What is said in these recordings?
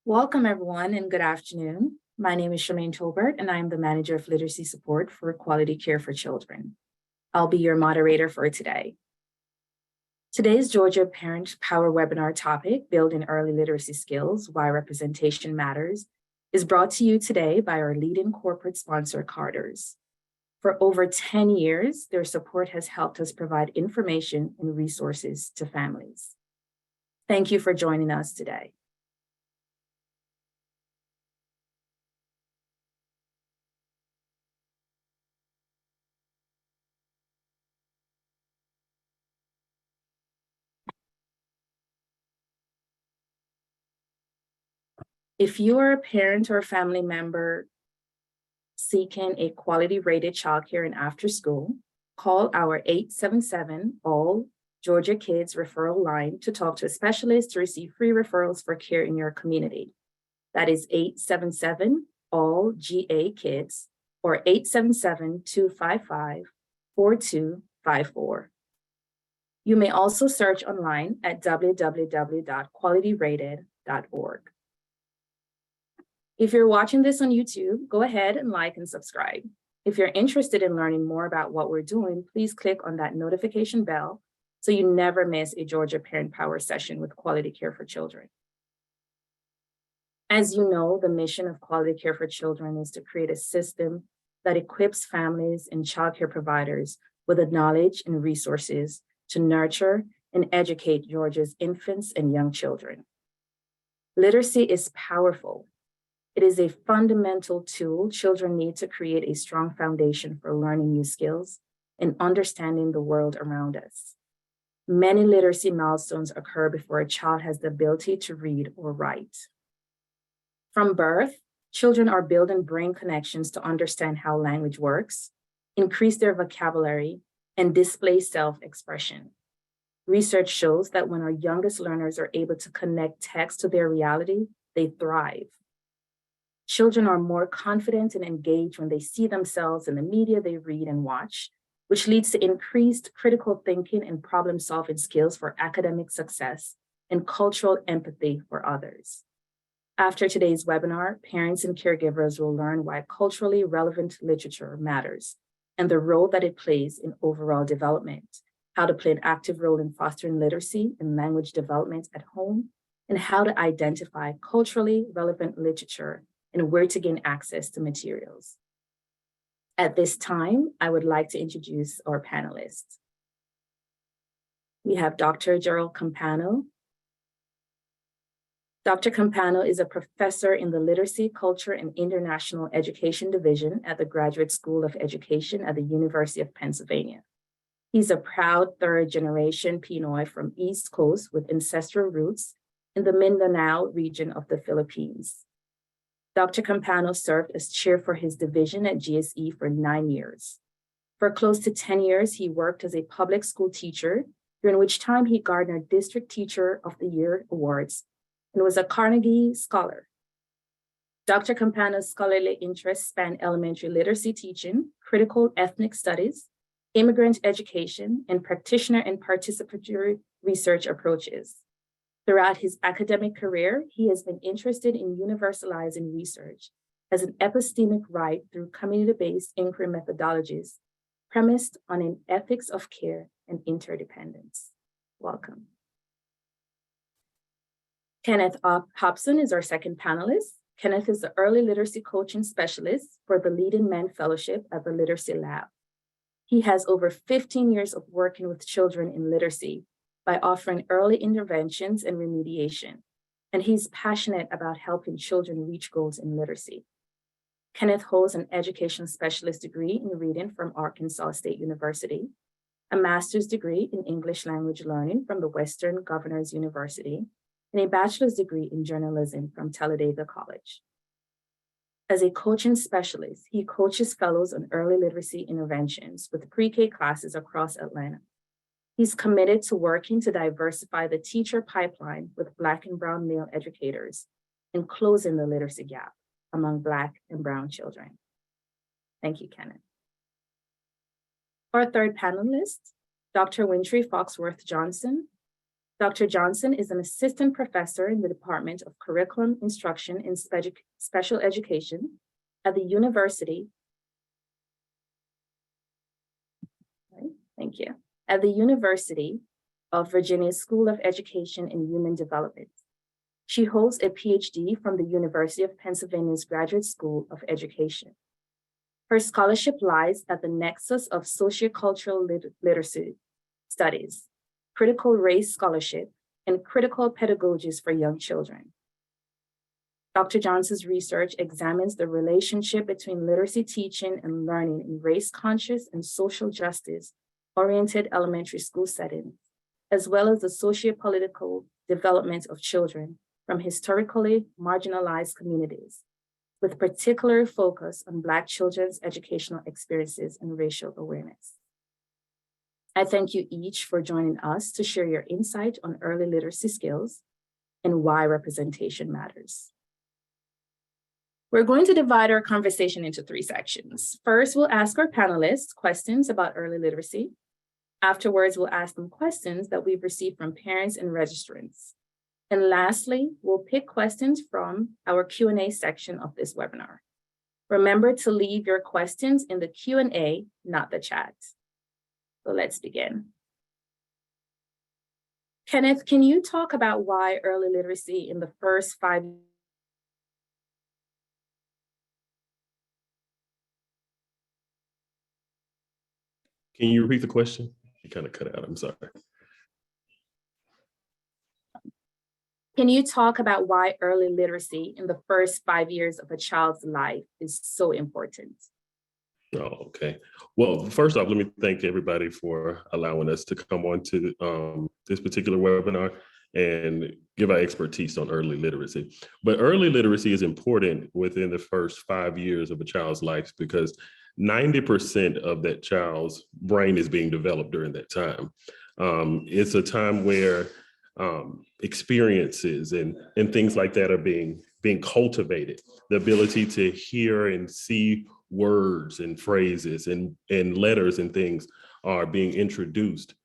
Welcome, everyone, and good afternoon. My name is Charmaine Tolbert, and I am the Manager of Literacy Support for Quality Care for Children. I'll be your moderator for today. Today's Georgia Parent Power webinar topic, Building Early Literacy Skills, Why Representation Matters, is brought to you today by our leading corporate sponsor, Carter's. For over 10 years, their support has helped us provide information and resources to families. Thank you for joining us today. If you are a parent or a family member seeking a quality rated childcare and after school, call our 877 All Georgia Kids referral line to talk to a specialist to receive free referrals for care in your community. That is 877 All GA Kids or 877-255-4254. You may also search online at www.qualityrated.org. If you're watching this on YouTube, go ahead and like and subscribe. If you're interested in learning more about what we're doing, please click on that notification bell so you never miss a Georgia Parent Power session with Quality Care for Children. As you know, the mission of Quality Care for Children is to create a system that equips families and childcare providers with the knowledge and resources to nurture and educate Georgia's infants and young children. Literacy is powerful. It is a fundamental tool children need to create a strong foundation for learning new skills and understanding the world around us. Many literacy milestones occur before a child has the ability to read or write. From birth, children are building brain connections to understand how language works, increase their vocabulary, and display self-expression. Research shows that when our youngest learners are able to connect text to their reality, they thrive. Children are more confident and engaged when they see themselves in the media they read and watch, which leads to increased critical thinking and problem-solving skills for academic success and cultural empathy for others. After today's webinar, parents and caregivers will learn why culturally relevant literature matters and the role that it plays in overall development, how to play an active role in fostering literacy and language development at home, and how to identify culturally relevant literature and where to gain access to materials. At this time, I would like to introduce our panelists. We have Dr. Gerald Campano. Dr. Campano is a professor in the Literacy, Culture, and International Education Division at the Graduate School of Education at the University of Pennsylvania. He's a proud third-generation Pinoy from East Coast with ancestral roots in the Mindanao region of the Philippines. Dr. Campano served as chair for his division at GSE for 9 years. For close to 10 years, he worked as a public school teacher, during which time he garnered District Teacher of the Year awards and was a Carnegie Scholar. Dr. Campano's scholarly interests span elementary literacy teaching, critical ethnic studies, immigrant education, and practitioner and participatory research approaches. Throughout his academic career, he has been interested in universalizing research as an epistemic right through community-based inquiry methodologies premised on an ethics of care and interdependence. Welcome. Kenneth Hobson is our second panelist. Kenneth is the Early Literacy Coaching Specialist for the Leading Men Fellowship at the Literacy Lab. He has over 15 years of working with children in literacy by offering early interventions and remediation, and he's passionate about helping children reach goals in literacy. Kenneth holds an education specialist degree in reading from Arkansas State University, a master's degree in English language learning from the Western Governors University, and a bachelor's degree in journalism from Talladega College. As a coaching specialist, he coaches fellows on early literacy interventions with pre-K classes across Atlanta. He's committed to working to diversify the teacher pipeline with Black and Brown male educators and closing the literacy gap among Black and Brown children. Thank you, Kenneth. Our third panelist, Dr. Wintry Foxworth Johnson. Dr. Johnson is an assistant professor in the Department of Curriculum Instruction and Special Education at the University. Thank you. At the University of Virginia School of Education and Human Development. She holds a PhD from the University of Pennsylvania's Graduate School of Education. Her scholarship lies at the nexus of sociocultural literacy studies, critical race scholarship, and critical pedagogies for young children. Dr. Johnson's research examines the relationship between literacy teaching and learning in race-conscious and social justice-oriented elementary school settings, as well as the socio-political development of children from historically marginalized communities, with particular focus on Black children's educational experiences and racial awareness. I thank you each for joining us to share your insight on early literacy skills and why representation matters. We're going to divide our conversation into 3 sections. First, we'll ask our panelists questions about early literacy. Afterwards, we'll ask them questions that we've received from parents and registrants. And lastly, we'll pick questions from our Q&A section of this webinar. Remember to leave your questions in the Q&A, not the chat. So let's begin. Kenneth, can you talk about why early literacy in the first 5 years? Can you repeat the question? You kind of cut out, I'm sorry. Can you talk about why early literacy in the first 5 years of a child's life is so important? Oh, okay. Well, first off, let me thank everybody for allowing us to come on to this particular webinar and give our expertise on early literacy. But early literacy is important within the first 5 years of a child's life because 90% of that child's brain is being developed during that time. It's a time where experiences and things like that are being cultivated. The ability to hear and see words and phrases and letters and things are being introduced.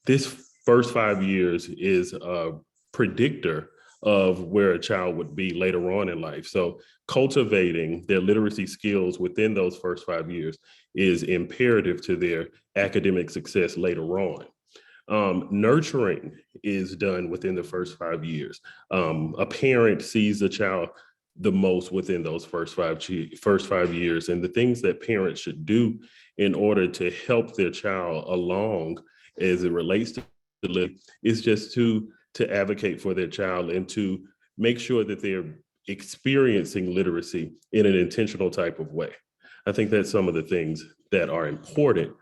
This first 5 years is a predictor of where a child would be later on in life. So cultivating their literacy skills within those first 5 years is imperative to their academic success later on. Nurturing is done within the first 5 years. A parent sees the child the most within those first five years, and the things that parents should do in order to help their child along as it relates to literacy is just to advocate for their child and to make sure that they're experiencing literacy in an intentional type of way. I think that's some of the things that are important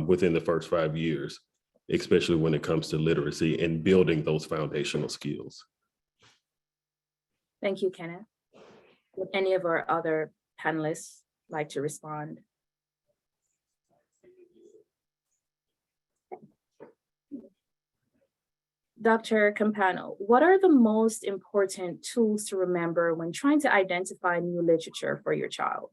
within the first 5 years, especially when it comes to literacy and building those foundational skills. Thank you, Kenneth. Would any of our other panelists like to respond? Dr. Campano, what are the most important tools to remember when trying to identify new literature for your child?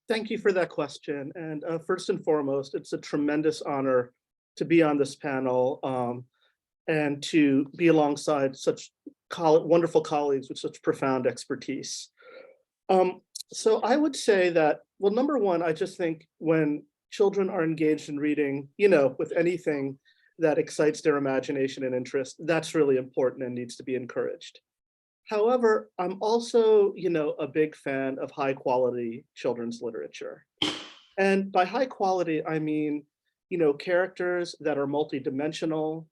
Thank you for that question. And first and foremost, it's a tremendous honor to be on this panel and to be alongside such wonderful colleagues with such profound expertise. So I would say that, well, number one, I just think when children are engaged in reading, with anything that excites their imagination and interest, that's really important and needs to be encouraged. However, I'm also, a big fan of high quality children's literature. And by high quality, I mean, characters that are multidimensional,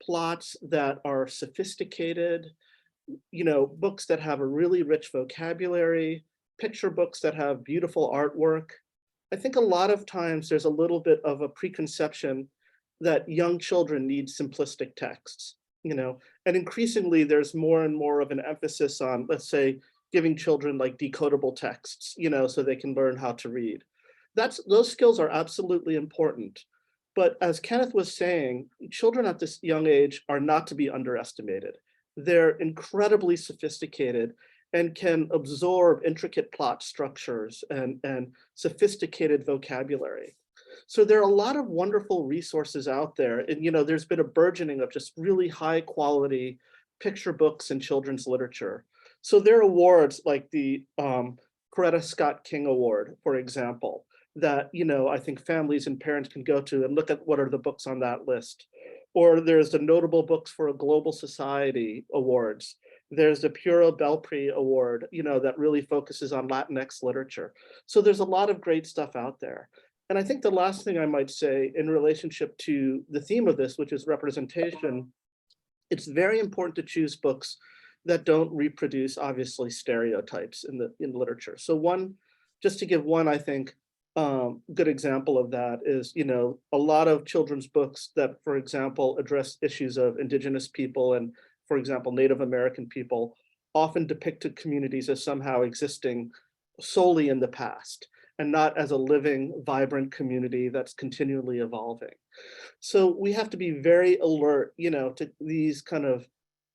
plots that are sophisticated, books that have a really rich vocabulary, picture books that have beautiful artwork. I think a lot of times there's a little bit of a preconception that young children need simplistic texts, and increasingly there's more and more of an emphasis on, let's say, giving children like decodable texts, so they can learn how to read. Those skills are absolutely important. But as Kenneth was saying, children at this young age are not to be underestimated. They're incredibly sophisticated and can absorb intricate plot structures and sophisticated vocabulary. So there are a lot of wonderful resources out there. And, there's been a burgeoning of just really high quality picture books and children's literature. So there are awards like the Coretta Scott King Award, for example, that, I think families and parents can go to and look at what are the books on that list. Or there's the Notable Books for a Global Society Awards. There's the Puro Belpre Award, that really focuses on Latinx literature. So there's a lot of great stuff out there. And I think the last thing I might say in relationship to the theme of this, which is representation, it's very important to choose books that don't reproduce, obviously, stereotypes in literature. So just to give one, I think, good example of that is, a lot of children's books that, for example, address issues of Indigenous people and, for example, Native American people, often depicted communities as somehow existing solely in the past and not as a living, vibrant community that's continually evolving. So we have to be very alert, to these kind of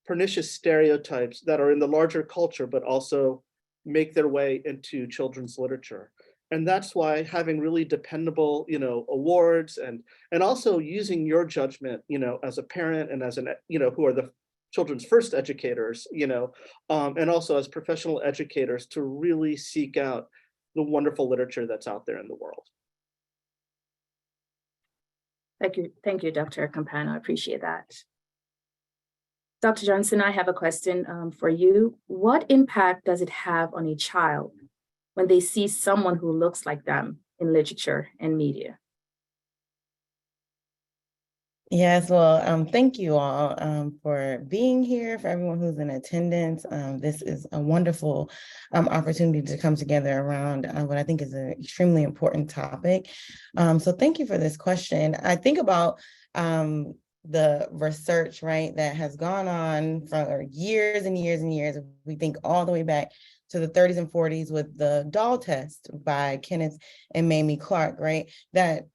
pernicious stereotypes that are in the larger culture, but also make their way into children's literature. And that's why having really dependable, awards and also using your judgment, as a parent and as who are the children's first educators, and also as professional educators to really seek out the wonderful literature that's out there in the world. Thank you, Dr. Campana. I appreciate that. Dr. Johnson, I have a question for you. What impact does it have on a child when they see someone who looks like them in literature and media? Yes, well, thank you all for being here, for everyone who's in attendance. This is a wonderful opportunity to come together around what I think is an extremely important topic. So thank you for this question. I think about the research, right, that has gone on for years and years and years. We think all the way back to the 30s and 40s with the doll test by Kenneth and Mamie Clark, right, that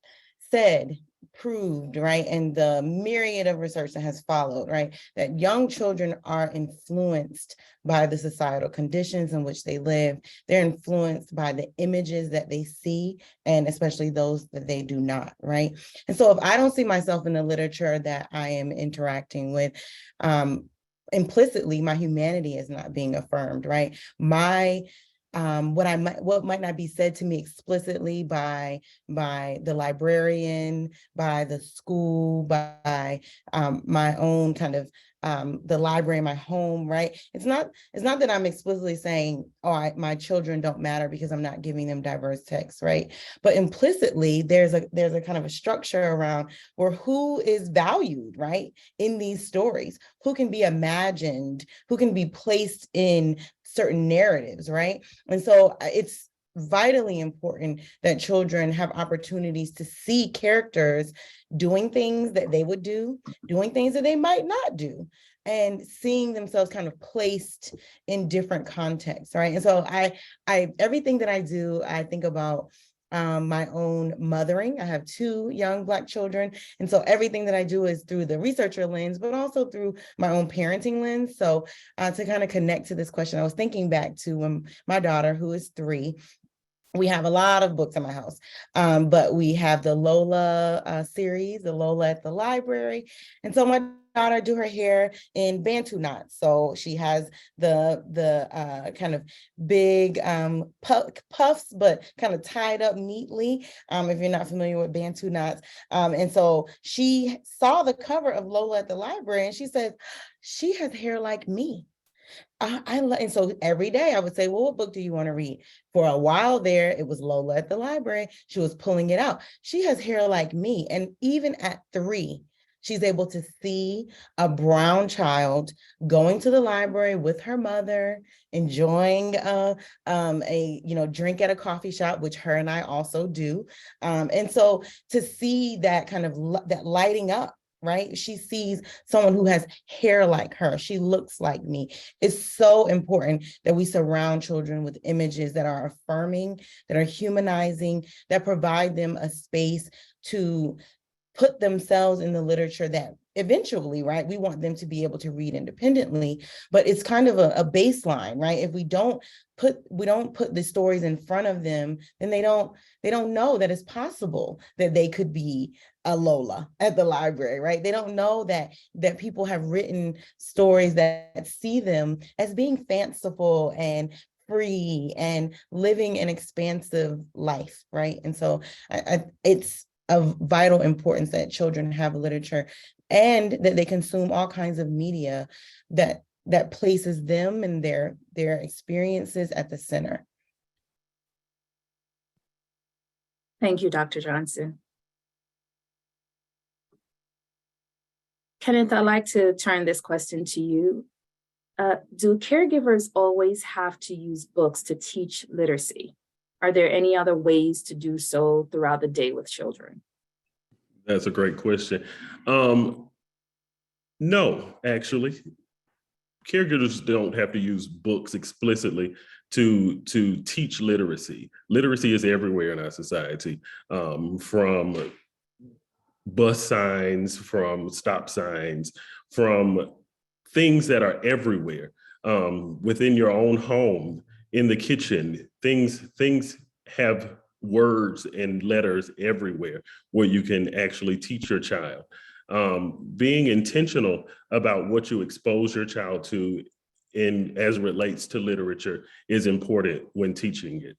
proved, right, and the myriad of research that has followed, right, that young children are influenced by the societal conditions in which they live. They're influenced by the images that they see, and especially those that they do not, right? And so if I don't see myself in the literature that I am interacting with, implicitly, my humanity is not being affirmed, right? What might not be said to me explicitly by the librarian, by the school, by my own kind of the library in my home, right? It's not that I'm explicitly saying, oh, my children don't matter because I'm not giving them diverse texts, right? But implicitly, there's a kind of a structure around where who is valued, right, in these stories, who can be imagined, who can be placed in certain narratives, right? And so it's vitally important that children have opportunities to see characters doing things that they would do, doing things that they might not do, and seeing themselves kind of placed in different contexts, right? And so I everything that I do, I think about my own mothering. I have 2 young Black children. And so everything that I do is through the researcher lens, but also through my own parenting lens. So to kind of connect to this question, I was thinking back to when my daughter, who is 3, we have a lot of books in my house, but we have the Lola series, the Lola at the Library. And so my daughter do her hair in Bantu knots. So she has the kind of big puffs, but kind of tied up neatly, if you're not familiar with Bantu knots. And so she saw the cover of Lola at the Library and she said, she has hair like me. And so every day I would say, well, what book do you want to read? For a while there, it was Lola at the Library. She was pulling it out. She has hair like me. And even at 3, she's able to see a brown child going to the library with her mother, enjoying a drink at a coffee shop, which her and I also do. And so to see that kind of that lighting up, right? She sees someone who has hair like her. She looks like me. It's so important that we surround children with images that are affirming, that are humanizing, that provide them a space to put themselves in the literature that eventually, right, we want them to be able to read independently, but it's kind of a baseline, right? If we don't put the stories in front of them, then they don't know that it's possible that they could be a Lola at the library, right? They don't know that people have written stories that see them as being fanciful and free and living an expansive life, right? And so it's of vital importance that children have literature and that they consume all kinds of media that places them and their experiences at the center. Thank you, Dr. Johnson. Kenneth, I'd like to turn this question to you. Do caregivers always have to use books to teach literacy? Are there any other ways to do so throughout the day with children? That's a great question. No, actually, caregivers don't have to use books explicitly to teach literacy. Literacy is everywhere in our society, from bus signs, from stop signs, from things that are everywhere, within your own home, in the kitchen. Things have words and letters everywhere where you can actually teach your child. Being intentional about what you expose your child to in as it relates to literature is important when teaching it.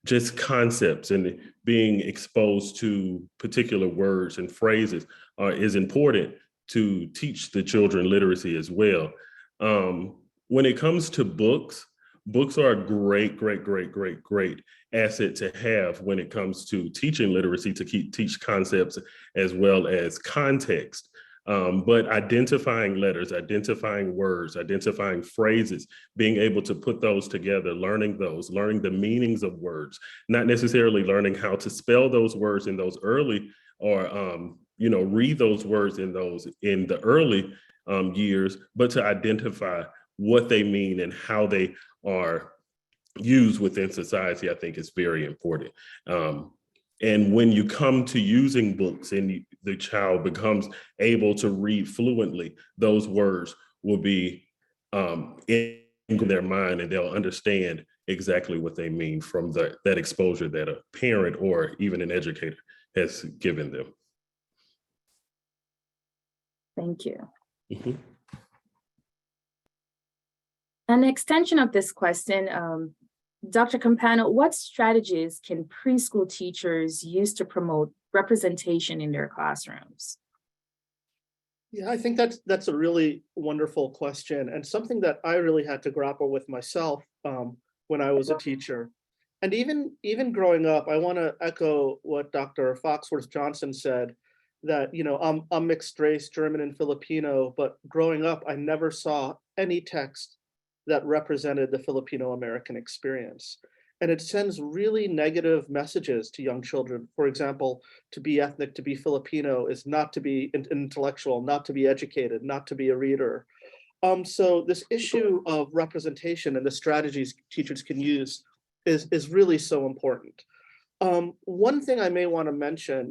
Just concepts and being exposed to particular words and phrases is important to teach the children literacy as well. When it comes to books, books are a great asset to have when it comes to teaching literacy, to teach concepts as well as context. But identifying letters, identifying words, identifying phrases, being able to put those together, learning the meanings of words, not necessarily learning how to spell those words in those early or read those words in the early years, but to identify what they mean and how they are used within society, I think is very important. And when you come to using books and the child becomes able to read fluently, those words will be in their mind and they'll understand exactly what they mean from that exposure that a parent or even an educator has given them. Thank you. Mm-hmm. An extension of this question, Dr. Campano, what strategies can preschool teachers use to promote representation in their classrooms? Yeah, I think that's a really wonderful question and something that I really had to grapple with myself when I was a teacher. And even growing up, I want to echo what Dr. Foxworth Johnson said, that I'm mixed race, German and Filipino, but growing up, I never saw any text that represented the Filipino American experience. And it sends really negative messages to young children. For example, to be ethnic, to be Filipino is not to be intellectual, not to be educated, not to be a reader. So this issue of representation and the strategies teachers can use is really so important. One thing I may want to mention,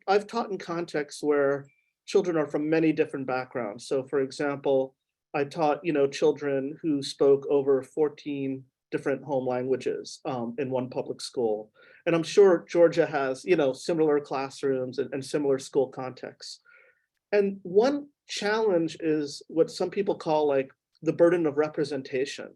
I've taught in contexts where children are from many different backgrounds. So for example, I taught, children who spoke over 14 different home languages in one public school. And I'm sure Georgia has, similar classrooms and similar school contexts. And one challenge is what some people call like the burden of representation.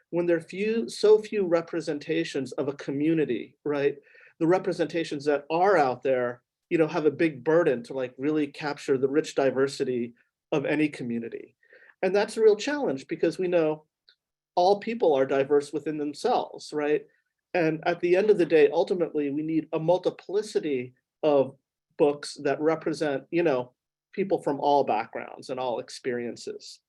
When there are so few representations of a community, right? The representations that are out there, have a big burden to like really capture the rich diversity of any community. And that's a real challenge because we know all people are diverse within themselves, right? And at the end of the day, ultimately, we need a multiplicity of books that represent, people from all backgrounds and all experiences.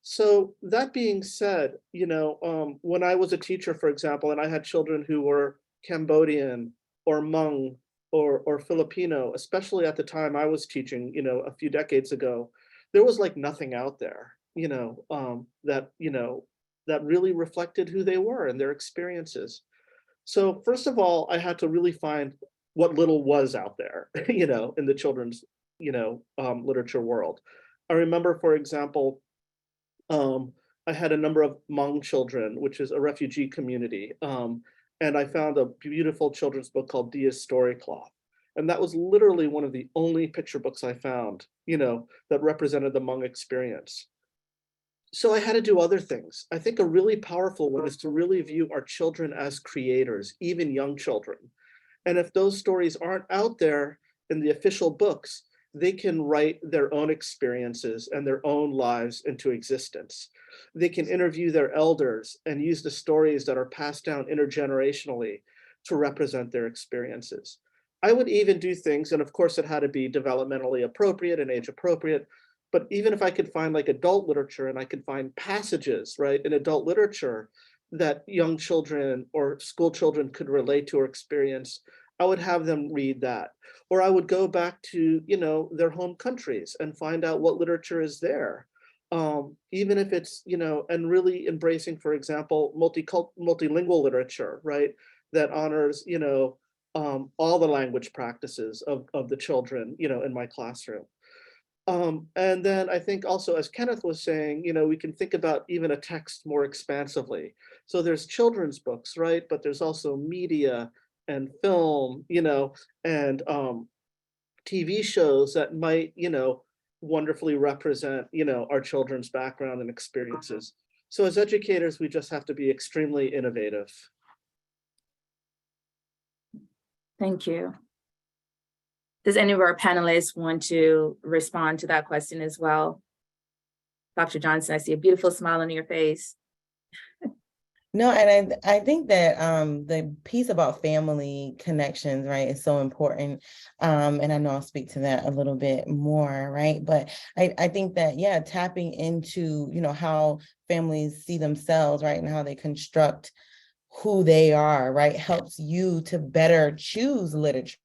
So that being said, when I was a teacher, for example, and I had children who were Cambodian or Hmong or Filipino, especially at the time I was teaching, a few decades ago, there was like nothing out there, that really reflected who they were and their experiences. So first of all, I had to really find what little was out there, in the children's, literature world. I remember, for example, I had a number of Hmong children, which is a refugee community. And I found a beautiful children's book called Dia's Story Cloth. And that was literally one of the only picture books I found, that represented the Hmong experience. So I had to do other things. I think a really powerful one is to really view our children as creators, even young children. And if those stories aren't out there in the official books, they can write their own experiences and their own lives into existence. They can interview their elders and use the stories that are passed down intergenerationally to represent their experiences. I would even do things, and of course it had to be developmentally appropriate and age appropriate, but even if I could find like adult literature and I could find passages, right, in adult literature that young children or school children could relate to or experience, I would have them read that. Or I would go back to, their home countries and find out what literature is there. Even if it's, and really embracing, for example, multilingual literature, right, that honors, all the language practices of the children, in my classroom. And then I think also, as Kenneth was saying, we can think about even a text more expansively. So there's children's books, right? But there's also media and film, and TV shows that might, wonderfully represent, our children's background and experiences. So as educators, we just have to be extremely innovative. Thank you. Does any of our panelists want to respond to that question as well? Dr. Johnson, I see a beautiful smile on your face. No, and I think that the piece about family connections, right, is so important. And I know I'll speak to that a little bit more, right? But I think that, yeah, tapping into, how families see themselves, right, and how they construct who they are, right, helps you to better choose literature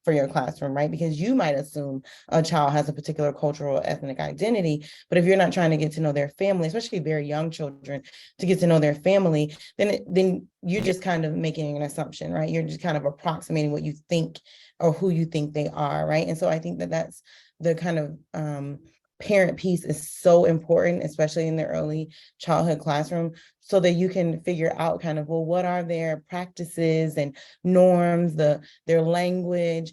for your classroom, right? Because you might assume a child has a particular cultural or ethnic identity, but if you're not trying to get to know their family, especially very young children, to get to know their family, then you're just kind of making an assumption, right? You're just kind of approximating what you think or who you think they are, right? And so I think that that's the kind of parent piece is so important, especially in the early childhood classroom, so that you can figure out kind of, well, what are their practices and norms, their language,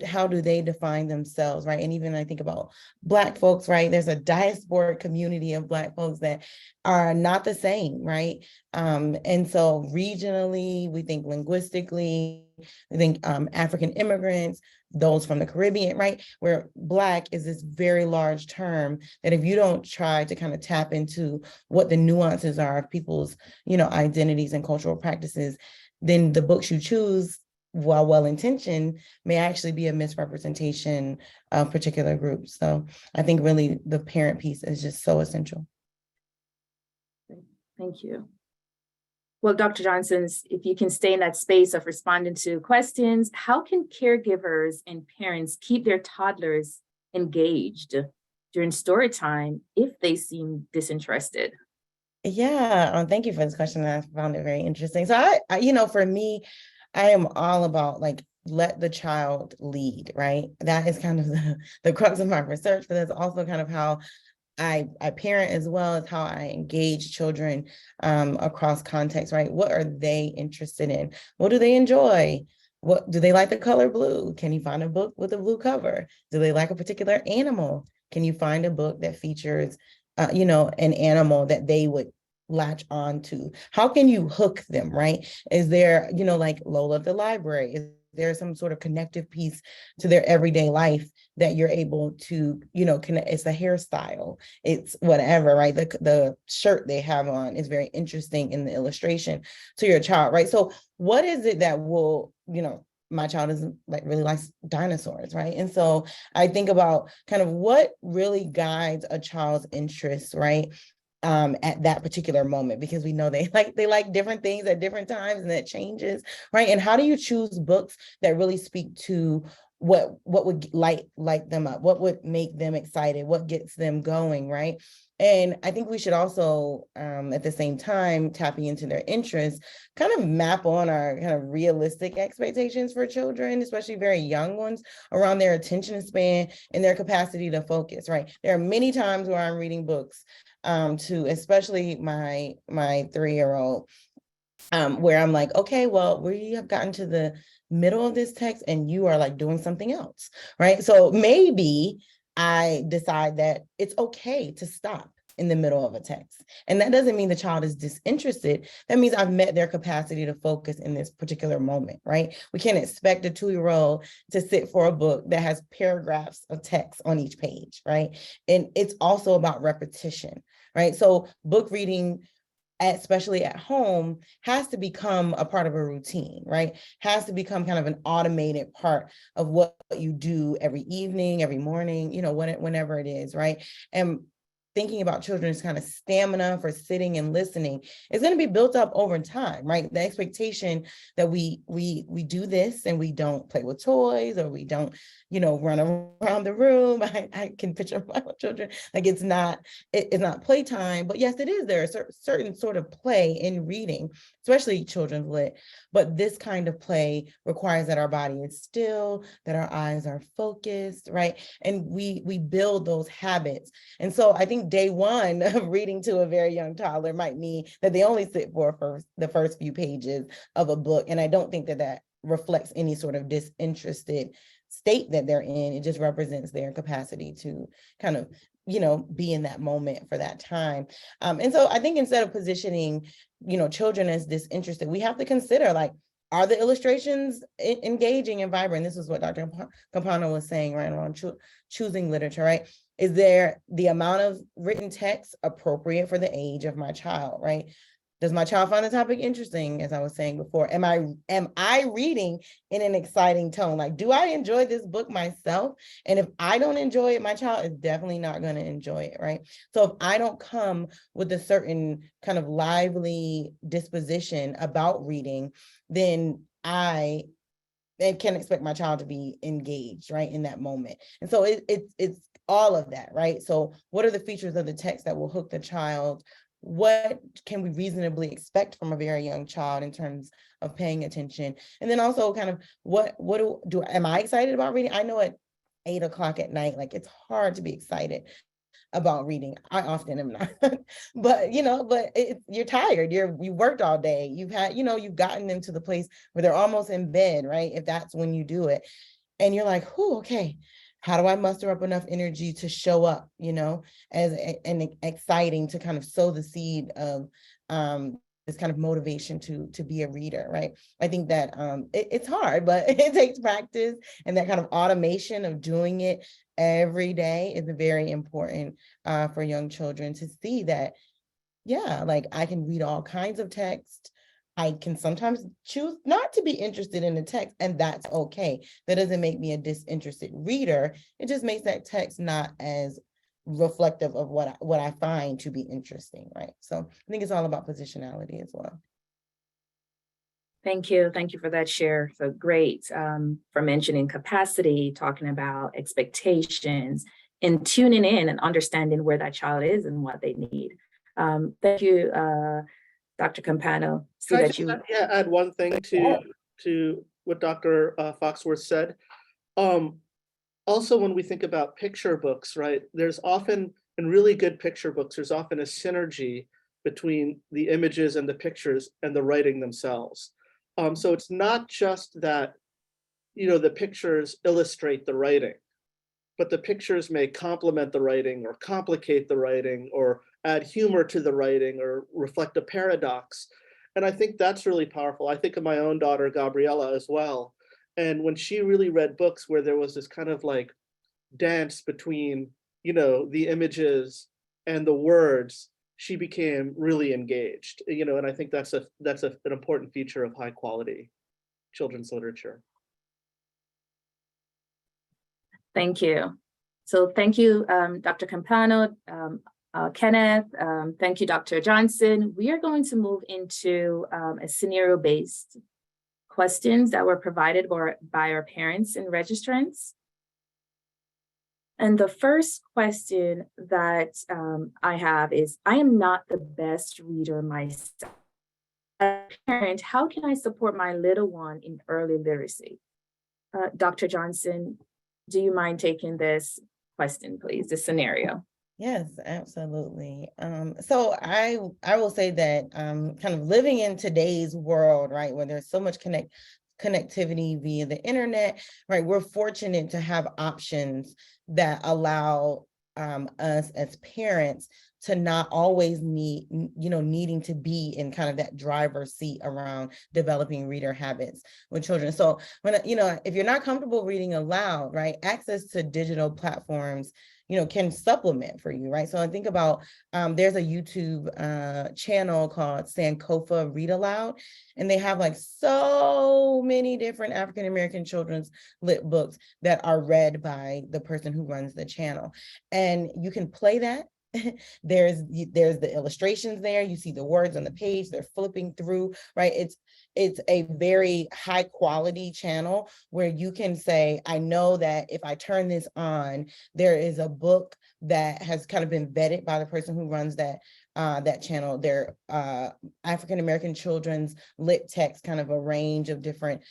how do they define themselves, right? And even I think about Black folks, right? There's a diasporic community of Black folks that are not the same, right? And so regionally, we think linguistically, we think African immigrants, those from the Caribbean, right? Where Black is this very large term that if you don't try to kind of tap into what the nuances are of people's, identities and cultural practices, then the books you choose, while well-intentioned, may actually be a misrepresentation of particular groups. So I think really the parent piece is just so essential. Thank you. Well, Dr. Johnson, if you can stay in that space of responding to questions, how can caregivers and parents keep their toddlers engaged during story time if they seem disinterested? Yeah, thank you for this question. I found it very interesting. So I for me, I am all about let the child lead, right? That is kind of the crux of my research, but that's also kind of how I parent, as well as how I engage children across contexts, right? What are they interested in? What do they enjoy? What do they like the color blue? Can you find a book with a blue cover? Do they like a particular animal? Can you find a book that features, an animal that they would latch on to? How can you hook them, right? Is there, like Lola at the library, is there some sort of connective piece to their everyday life that you're able to, connect? It's a hairstyle, it's whatever, right? The shirt they have on is very interesting in the illustration to your child, right? So what is it that will, my child is really likes dinosaurs, right? And so I think about kind of what really guides a child's interests, right? At that particular moment, because we know they like different things at different times, and that changes, right? And how do you choose books that really speak to what would light them up, what would make them excited, what gets them going, right? And I think we should also, at the same time, tapping into their interests, kind of map on our kind of realistic expectations for children, especially very young ones, around their attention span and their capacity to focus, right? There are many times where I'm reading books to especially my 3-year-old, where I'm like, okay, well, we have gotten to the middle of this text and you are like doing something else, right? So maybe I decide that it's okay to stop in the middle of a text. And that doesn't mean the child is disinterested. That means I've met their capacity to focus in this particular moment, right? We can't expect a 2-year-old to sit for a book that has paragraphs of text on each page, right? And it's also about repetition, right? So book reading, especially at home, has to become a part of a routine, right? Has to become kind of an automated part of what you do every evening, every morning, whenever it is, right? And thinking about children's kind of stamina for sitting and listening is going to be built up over time, right? The expectation that we do this and we don't play with toys, or we don't, run around the room. I can picture my children, like it's not playtime, but yes, it is. There are certain sort of play in reading, especially children's lit, but this kind of play requires that our body is still, that our eyes are focused, right? And we build those habits. And so I think day one of reading to a very young toddler might mean that they only sit for the first few pages of a book. And I don't think that reflects any sort of disinterested state that they're in. It just represents their capacity to kind of, be in that moment for that time. And so I think instead of positioning, children as disinterested, we have to consider, like, are the illustrations engaging and vibrant? This is what Dr. Campano was saying, right, on choosing literature, right? Is there the amount of written text appropriate for the age of my child, right? Does my child find the topic interesting, as I was saying before? Am I reading in an exciting tone? Like, do I enjoy this book myself? And if I don't enjoy it, my child is definitely not going to enjoy it, right? So if I don't come with a certain kind of lively disposition about reading, then I can expect my child to be engaged, right, in that moment. And so it's all of that, right? So what are the features of the text that will hook the child? What can we reasonably expect from a very young child in terms of paying attention? And then also kind of am I excited about reading? I know at 8 o'clock at night, like, it's hard to be excited about reading. I often am not, but you're tired. You worked all day. You've had, you've gotten them to the place where they're almost in bed, right? If that's when you do it, and you're like, "Whew, okay, how do I muster up enough energy to show up, as and exciting to kind of sow the seed of this kind of motivation to be a reader," right? I think that it's hard, but it takes practice, and that kind of automation of doing it every day is very important for young children to see that, yeah, like, I can read all kinds of text. I can sometimes choose not to be interested in the text, and that's okay. That doesn't make me a disinterested reader. It just makes that text not as reflective of what I find to be interesting, right? So I think it's all about positionality as well. Thank you. Thank you for that share. So great for mentioning capacity, talking about expectations, and tuning in and understanding where that child is and what they need. Thank you, Dr. Campano. Can I just add one thing to what Dr. Foxworth said? Also, when we think about picture books, right, there's often, in really good picture books, there's often a synergy between the images and the pictures and the writing themselves. So it's not just that, the pictures illustrate the writing, but the pictures may complement the writing or complicate the writing or add humor to the writing or reflect a paradox. And I think that's really powerful. I think of my own daughter, Gabriella, as well. And when she really read books where there was this kind of like dance between, the images and the words, she became really engaged, and I think that's an important feature of high quality children's literature. Thank you. So thank you, Dr. Campano, Kenneth. Thank you, Dr. Johnson. We are going to move into a scenario-based questions that were provided by our parents and registrants. And the first question that I have is, I am not the best reader myself. As a parent, how can I support my little one in early literacy? Dr. Johnson, do you mind taking this question, please, this scenario? Yes, absolutely. So I will say that kind of living in today's world, right, where there's so much connectivity via the internet, right, we're fortunate to have options that allow us as parents to not always needing to be in kind of that driver's seat around developing reader habits with children. So when, if you're not comfortable reading aloud, right, access to digital platforms can supplement for you, right? So I think about, there's a YouTube channel called Sankofa Read Aloud, and they have like so many different African-American children's lit books that are read by the person who runs the channel. And you can play that. There's the illustrations there. You see the words on the page, they're flipping through, right? It's a very high quality channel where you can say, I know that if I turn this on, there is a book that has kind of been vetted by the person who runs that channel. They're African-American children's lit text, kind of a range of different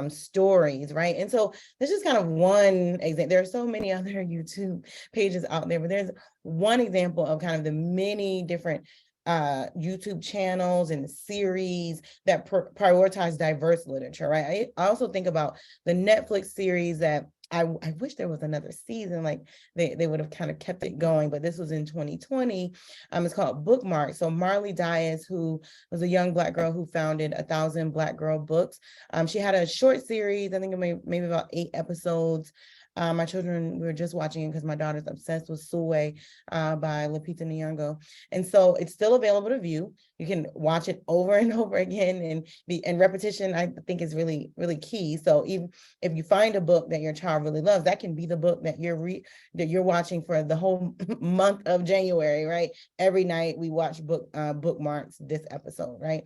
stories, right? And so this is kind of one example. There are so many other YouTube pages out there, but there's one example of kind of the many different YouTube channels and series that prioritize diverse literature, right? I also think about the Netflix series that I wish there was another season, like they would have kind of kept it going, but this was in 2020. It's called Bookmark. So Marley Dias, who was a young Black girl who founded 1,000 Black Girl Books, she had a short series, I think it maybe about 8 episodes. My children, we were just watching it because my daughter's obsessed with Suwe by Lupita Nyong'o. And so it's still available to view. You can watch it over and over again, and repetition, I think, is really, really key. So even if you find a book that your child really loves, that can be the book that you're watching for the whole month of January, right? Every night we watch bookmarks this episode, right?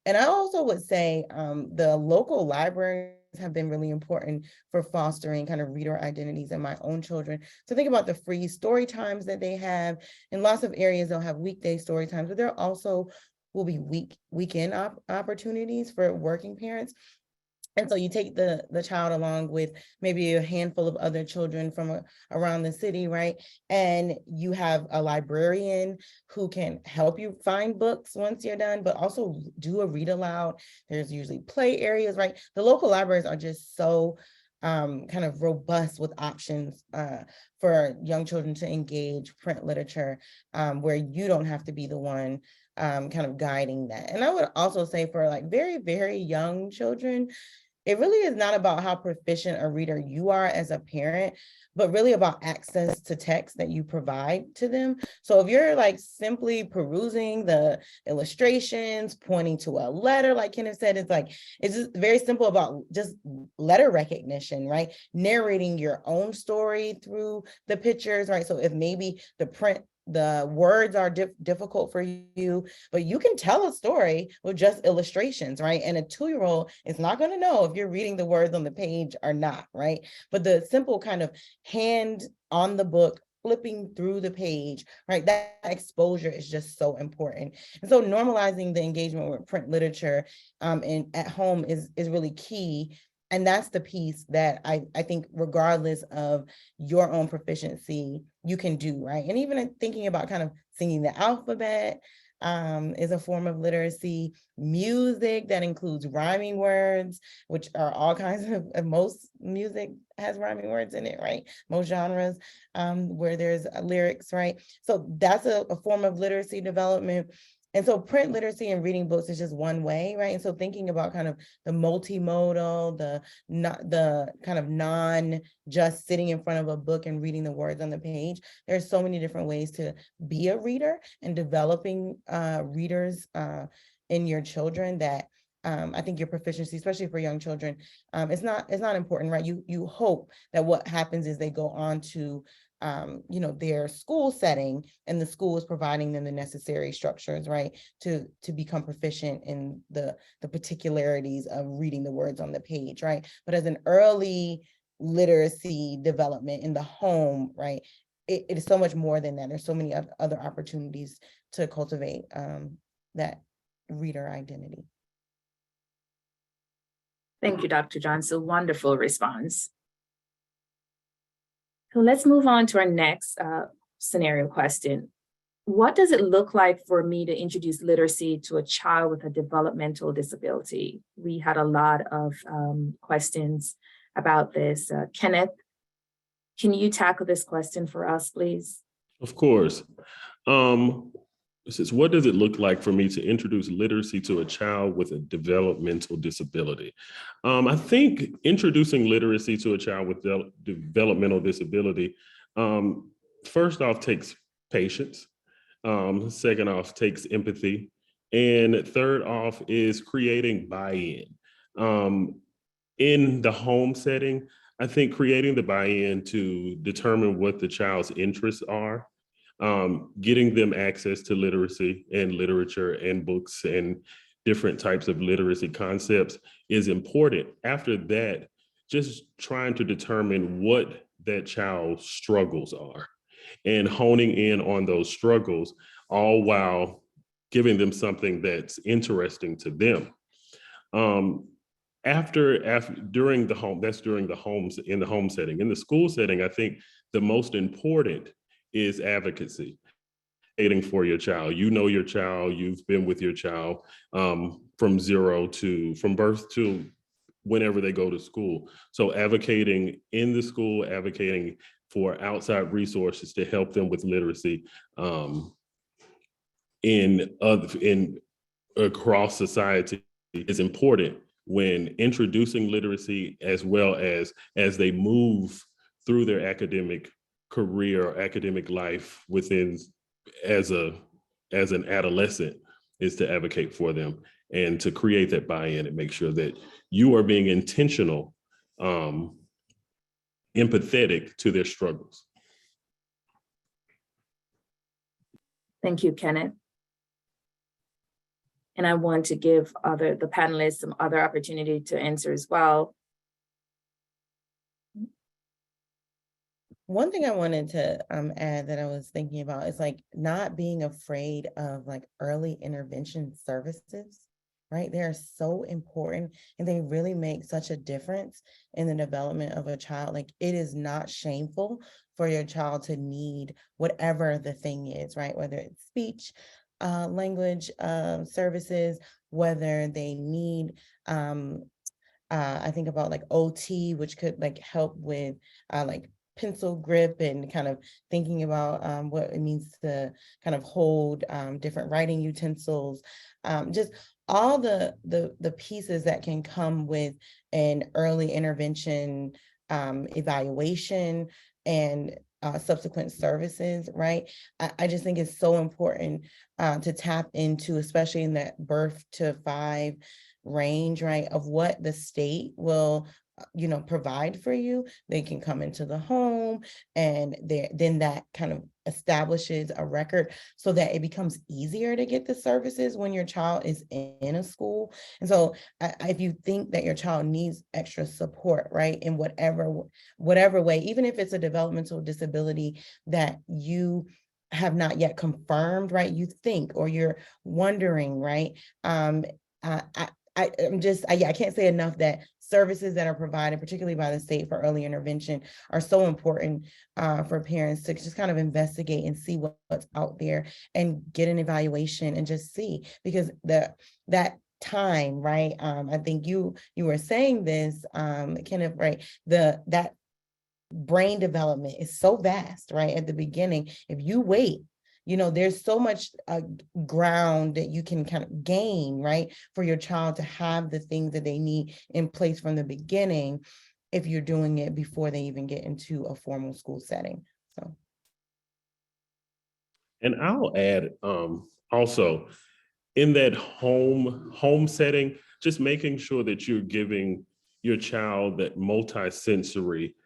And I also would say the local libraries have been really important for fostering kind of reader identities in my own children. So think about the free story times that they have. In lots of areas, they'll have weekday story times, but there also will be weekend opportunities for working parents. And so you take the child along with maybe a handful of other children from around the city, right? And you have a librarian who can help you find books once you're done, but also do a read aloud. There's usually play areas, right? The local libraries are just so kind of robust with options for young children to engage print literature, where you don't have to be the one kind of guiding that. And I would also say for like very, very young children, it really is not about how proficient a reader you are as a parent, but really about access to text that you provide to them. So if you're like simply perusing the illustrations, pointing to a letter, like Kenneth said, it's just very simple about just letter recognition, right? Narrating your own story through the pictures, right? So if maybe the words are difficult for you, but you can tell a story with just illustrations, right? And a 2-year-old is not going to know if you're reading the words on the page or not, right? But the simple kind of hand on the book, flipping through the page, right? That exposure is just so important. And so normalizing the engagement with print literature and at home is really key. And that's the piece that I think, regardless of your own proficiency, you can do, right? And even thinking about kind of singing the alphabet is a form of literacy. Music that includes rhyming words, which are all kinds of most music has rhyming words in it, right? Most genres where there's lyrics, right? So that's a form of literacy development. And so print literacy and reading books is just one way, right? And so thinking about kind of the multimodal, the kind of non just sitting in front of a book and reading the words on the page. There's so many different ways to be a reader and developing readers in your children that I think your proficiency, especially for young children, it's not important, right? You hope that what happens is they go on to their school setting, and the school is providing them the necessary structures, right, to become proficient in the particularities of reading the words on the page, right? But as an early literacy development in the home, right, it is so much more than that. There's so many other opportunities to cultivate that reader identity. Thank you, Dr. Johnson. Wonderful response. So let's move on to our next scenario question. What does it look like for me to introduce literacy to a child with a developmental disability? We had a lot of questions about this. Kenneth, can you tackle this question for us, please? Of course. It says, what does it look like for me to introduce literacy to a child with a developmental disability? I think introducing literacy to a child with developmental disability, first off, takes patience. Second off, takes empathy. And third off is creating buy-in. In the home setting, I think creating the buy-in to determine what the child's interests are, getting them access to literacy and literature and books and different types of literacy concepts is important. After that, just trying to determine what that child's struggles are and honing in on those struggles, all while giving them something that's interesting to them. During the home, that's during the homes, in the home setting. In the school setting, I think the most important is advocacy. Advocating for your child. You know your child, you've been with your child from birth to whenever they go to school. So advocating in the school, advocating for outside resources to help them with literacy in across society is important when introducing literacy, as well as they move through their academic career or academic life within as an adolescent, is to advocate for them and to create that buy-in and make sure that you are being intentional, empathetic to their struggles. Thank you, Kenneth. And I want to give the panelists some other opportunity to answer as well. One thing I wanted to add that I was thinking about is like not being afraid of like early intervention services, right? They're so important and they really make such a difference in the development of a child. Like it is not shameful for your child to need whatever the thing is, right? Whether it's speech, language services, whether they need, I think about like OT, which could like help with like pencil grip and kind of thinking about what it means to kind of hold different writing utensils, just all the pieces that can come with an early intervention evaluation and subsequent services, right? I just think it's so important to tap into, especially in that birth to 5 range, right, of what the state will provide for you. They can come into the home and then that kind of establishes a record so that it becomes easier to get the services when your child is in a school. And so if you think that your child needs extra support, right, in whatever way, even if it's a developmental disability that you have not yet confirmed, right, you think, or you're wondering, right, I can't say enough that services that are provided, particularly by the state for early intervention, are so important for parents to just kind of investigate and see what's out there and get an evaluation and just see, because that time, right? I think you were saying this, Kenneth, right? That brain development is so vast, right? At the beginning, if you wait, there's so much ground that you can kind of gain, right, for your child to have the things that they need in place from the beginning if you're doing it before they even get into a formal school setting. So, and I'll add also in that home setting, just making sure that you're giving your child that multi-sensory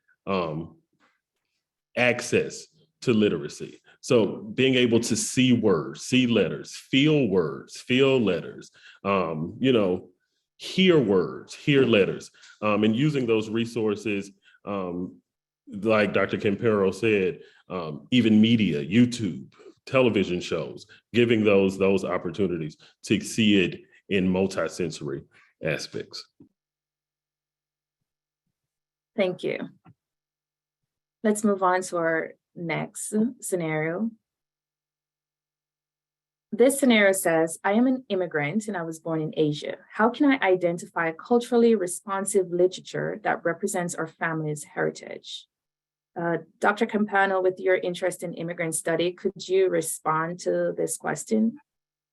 access to literacy. So being able to see words, see letters, feel words, feel letters, hear words, hear letters, and using those resources, like Dr. Campero said, even media, YouTube, television shows, giving those opportunities to see it in multisensory aspects. Thank you. Let's move on to our next scenario. This scenario says, I am an immigrant and I was born in Asia. How can I identify culturally responsive literature that represents our family's heritage? Dr. Campano, with your interest in immigrant study, could you respond to this question?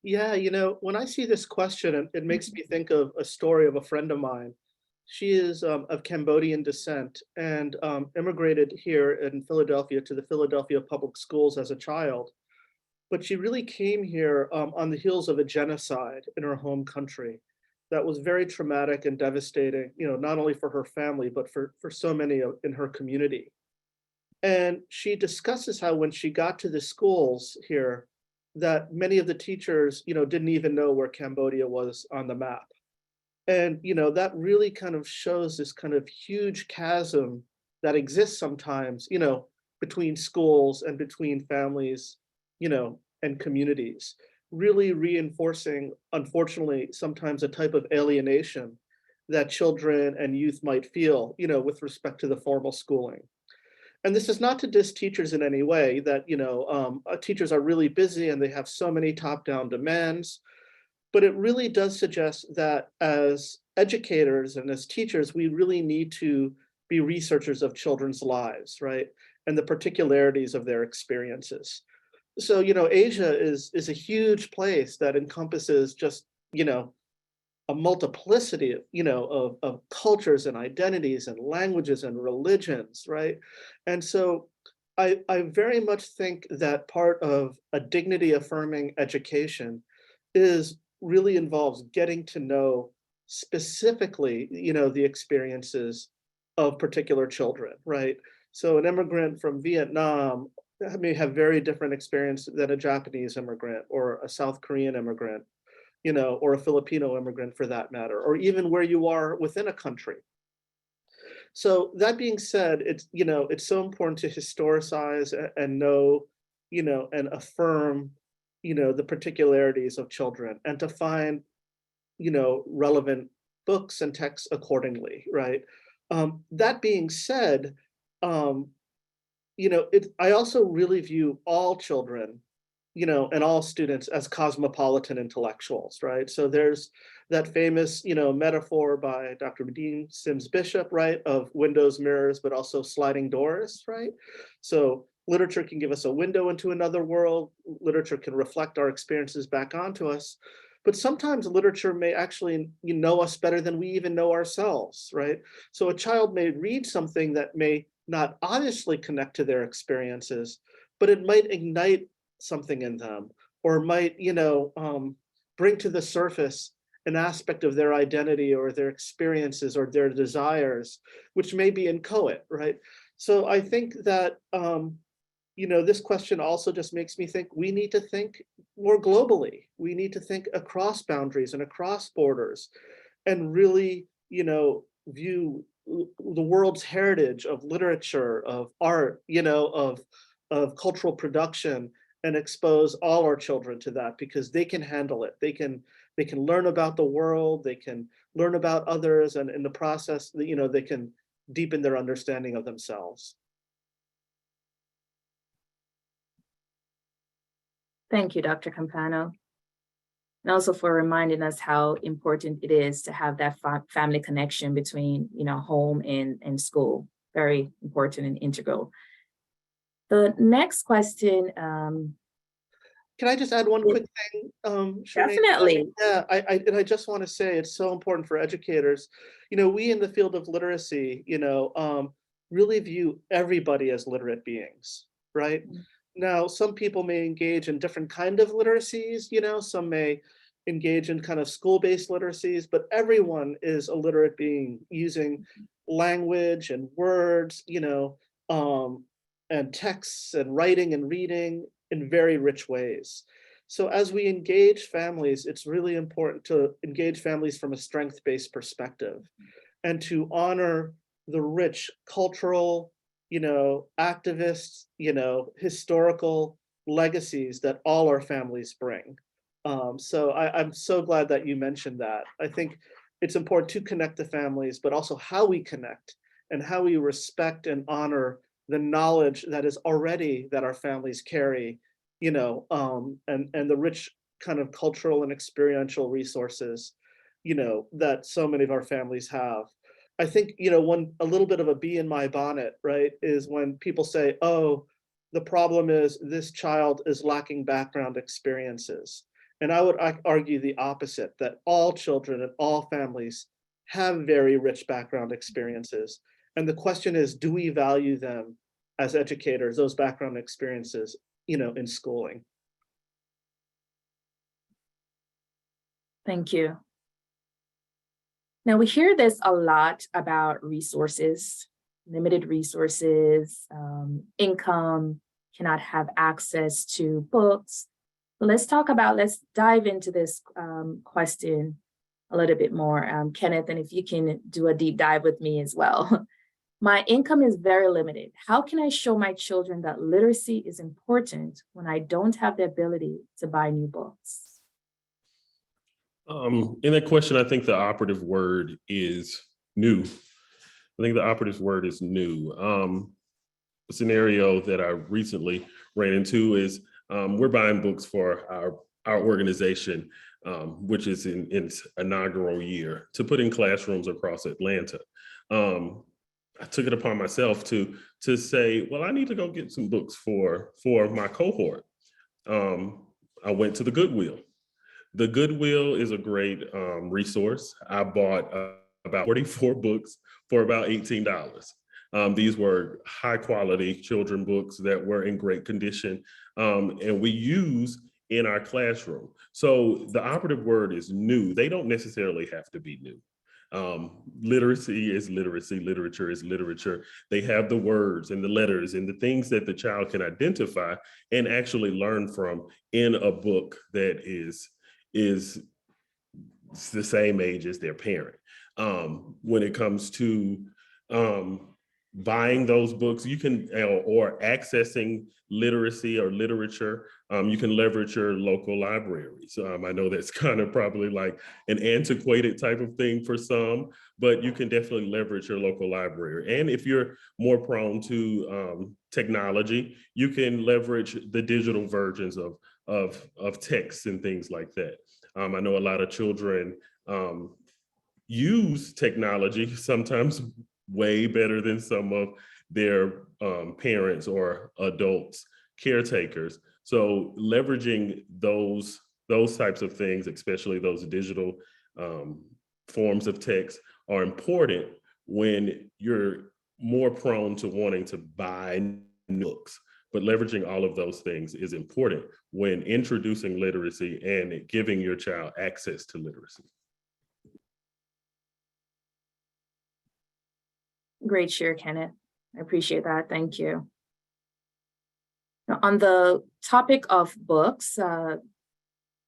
Yeah, when I see this question, it makes me think of a story of a friend of mine. She is of Cambodian descent and immigrated here in Philadelphia to the Philadelphia Public Schools as a child. But she really came here on the heels of a genocide in her home country that was very traumatic and devastating, not only for her family, but for so many in her community. And she discusses how when she got to the schools here, that many of the teachers, didn't even know where Cambodia was on the map. And, that really kind of shows this kind of huge chasm that exists sometimes, between schools and between families, and communities, really reinforcing, unfortunately, sometimes a type of alienation that children and youth might feel, with respect to the formal schooling. And this is not to diss teachers in any way, that, teachers are really busy and they have so many top-down demands, but it really does suggest that as educators and as teachers, we really need to be researchers of children's lives, right? And the particularities of their experiences. So, Asia is a huge place that encompasses just, a multiplicity of cultures and identities and languages and religions, right? And so I very much think that part of a dignity affirming education really involves getting to know specifically, the experiences of particular children, right? So an immigrant from Vietnam may have very different experience than a Japanese immigrant or a South Korean immigrant, or a Filipino immigrant for that matter, or even where you are within a country. So that being said, it's so important to historicize and know, and affirm, the particularities of children and to find, relevant books and texts accordingly, right? That being said, I also really view all children, and all students as cosmopolitan intellectuals, right? So there's that famous, metaphor by Dr. Dean Sims Bishop, right, of windows, mirrors, but also sliding doors, right? So literature can give us a window into another world. Literature can reflect our experiences back onto us. But sometimes literature may actually know us better than we even know ourselves, right? So a child may read something that may not obviously connect to their experiences, but it might ignite something in them, or might, bring to the surface an aspect of their identity or their experiences or their desires, which may be inchoate, right? So I think that, this question also just makes me think we need to think more globally. We need to think across boundaries and across borders and really, view the world's heritage of literature, of art, of cultural production, and expose all our children to that, because they can handle it. They can learn about the world, they can learn about others, and in the process, they can deepen their understanding of themselves. Thank you, Dr. Campano. And also for reminding us how important it is to have that family connection between, home and school. Very important and integral. The next question. Can I just add one quick thing? Shanae? Definitely. Yeah, I just want to say it's so important for educators. We in the field of literacy, really view everybody as literate beings, right? Mm-hmm. Now, some people may engage in different kind of literacies, some may engage in kind of school-based literacies, but everyone is a literate being using language and words, and texts and writing and reading in very rich ways. So as we engage families, it's really important to engage families from a strength-based perspective and to honor the rich cultural, activists, historical legacies that all our families bring. So I'm so glad that you mentioned that. I think it's important to connect the families, but also how we connect and how we respect and honor the knowledge that is already that our families carry, and the rich kind of cultural and experiential resources, that so many of our families have. I think, a little bit of a bee in my bonnet, right, is when people say, oh, the problem is this child is lacking background experiences. And I would argue the opposite, that all children and all families have very rich background experiences. And the question is, do we value them as educators, those background experiences, in schooling? Thank you. Now, we hear this a lot about resources, limited resources, income, cannot have access to books. Let's dive into this question a little bit more, Kenneth, and if you can do a deep dive with me as well. My income is very limited. How can I show my children that literacy is important when I don't have the ability to buy new books? In that question, I think the operative word is new. I think the operative word is new. A scenario that I recently ran into is we're buying books for our organization, which is in its inaugural year, to put in classrooms across Atlanta. I took it upon myself to say, well, I need to go get some books for my cohort. I went to the Goodwill. The Goodwill is a great resource. I bought about 44 books for about $18. These were high quality children books that were in great condition, and we use in our classroom. So the operative word is new. They don't necessarily have to be new. Literacy is literacy, literature is literature. They have the words and the letters and the things that the child can identify and actually learn from in a book that is the same age as their parent. When it comes to buying those books, you can, or accessing literacy or literature, you can leverage your local libraries. I know that's kind of probably like an antiquated type of thing for some, but you can definitely leverage your local library. And if you're more prone to technology, you can leverage the digital versions of texts and things like that. I know a lot of children use technology sometimes way better than some of their parents or adults, caretakers. So leveraging those types of things, especially those digital forms of text, are important when you're more prone to wanting to buy books. But leveraging all of those things is important when introducing literacy and giving your child access to literacy. Great share, Kenneth. I appreciate that. Thank you. Now, on the topic of books, the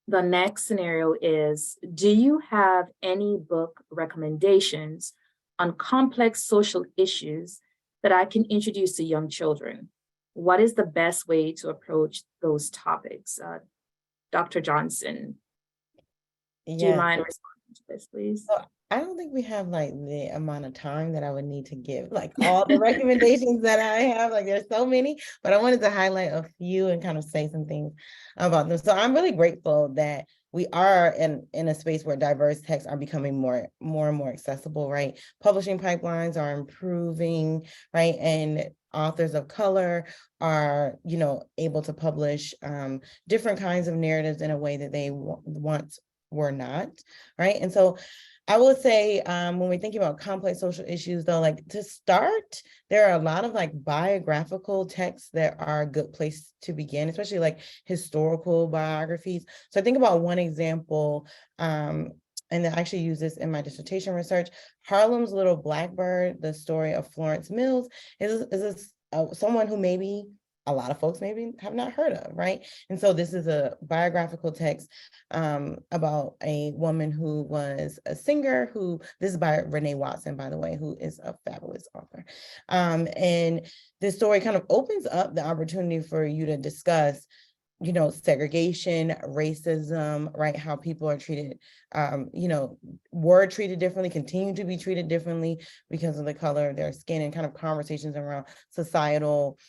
next scenario is, do you have any book recommendations on complex social issues that I can introduce to young children? What is the best way to approach those topics? Dr. Johnson, do you mind responding to this, please? So I don't think we have like the amount of time that I would need to give like all the recommendations that I have. Like there's so many, but I wanted to highlight a few and kind of say some things about them. So I'm really grateful that we are in a space where diverse texts are becoming more and more accessible, right? Publishing pipelines are improving, right? And authors of color are, able to publish different kinds of narratives in a way that they once were not, right? And so I would say when we're thinking about complex social issues, though, like to start, there are a lot of like biographical texts that are a good place to begin, especially like historical biographies. So I think about one example, and I actually use this in my dissertation research. Harlem's Little Blackbird, the story of Florence Mills, is someone who maybe a lot of folks maybe have not heard of, right? And so this is a biographical text about a woman who was a singer this is by Renee Watson, by the way, who is a fabulous author. And this story kind of opens up the opportunity for you to discuss, segregation, racism, right? How people are treated, were treated differently, continue to be treated differently because of the color of their skin, and kind of conversations around societal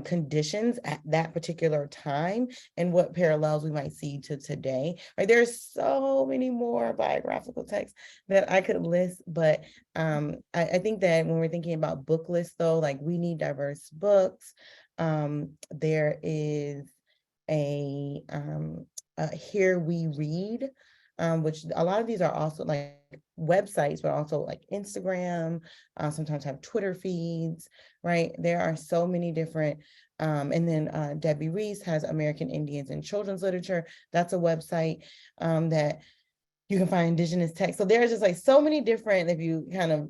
conditions at that particular time and what parallels we might see to today. Right, there's so many more biographical texts that I could list, but I think that when we're thinking about book lists, though, like we need diverse books. There is a Here We Read, which a lot of these are also like websites, but also like Instagram, sometimes have Twitter feeds, right? There are so many different, and then Debbie Reese has American Indians in Children's Literature. That's a website that you can find Indigenous text. So there's just like so many different, if you kind of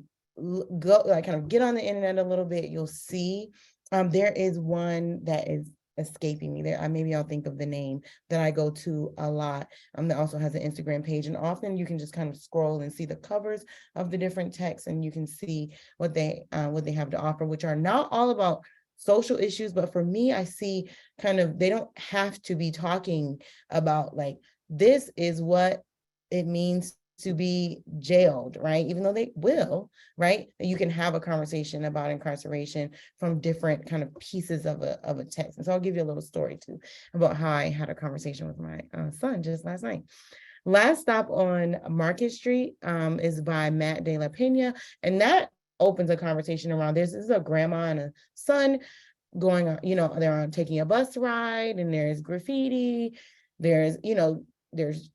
go, like kind of get on the internet a little bit, you'll see. There is one that is escaping me there. Maybe I'll think of the name, that I go to a lot. That also has an Instagram page, and often you can just kind of scroll and see the covers of the different texts, and you can see what they have to offer, which are not all about social issues, but for me, I see kind of, they don't have to be talking about like, this is what it means to be jailed, right? Even though they will, right? You can have a conversation about incarceration from different kind of pieces of a text. And so I'll give you a little story too about how I had a conversation with my son just last night. Last Stop on Market Street is by Matt De La Pena, and that opens a conversation around this. This is a grandma and a son going on, they're on taking a bus ride, and there's graffiti, there's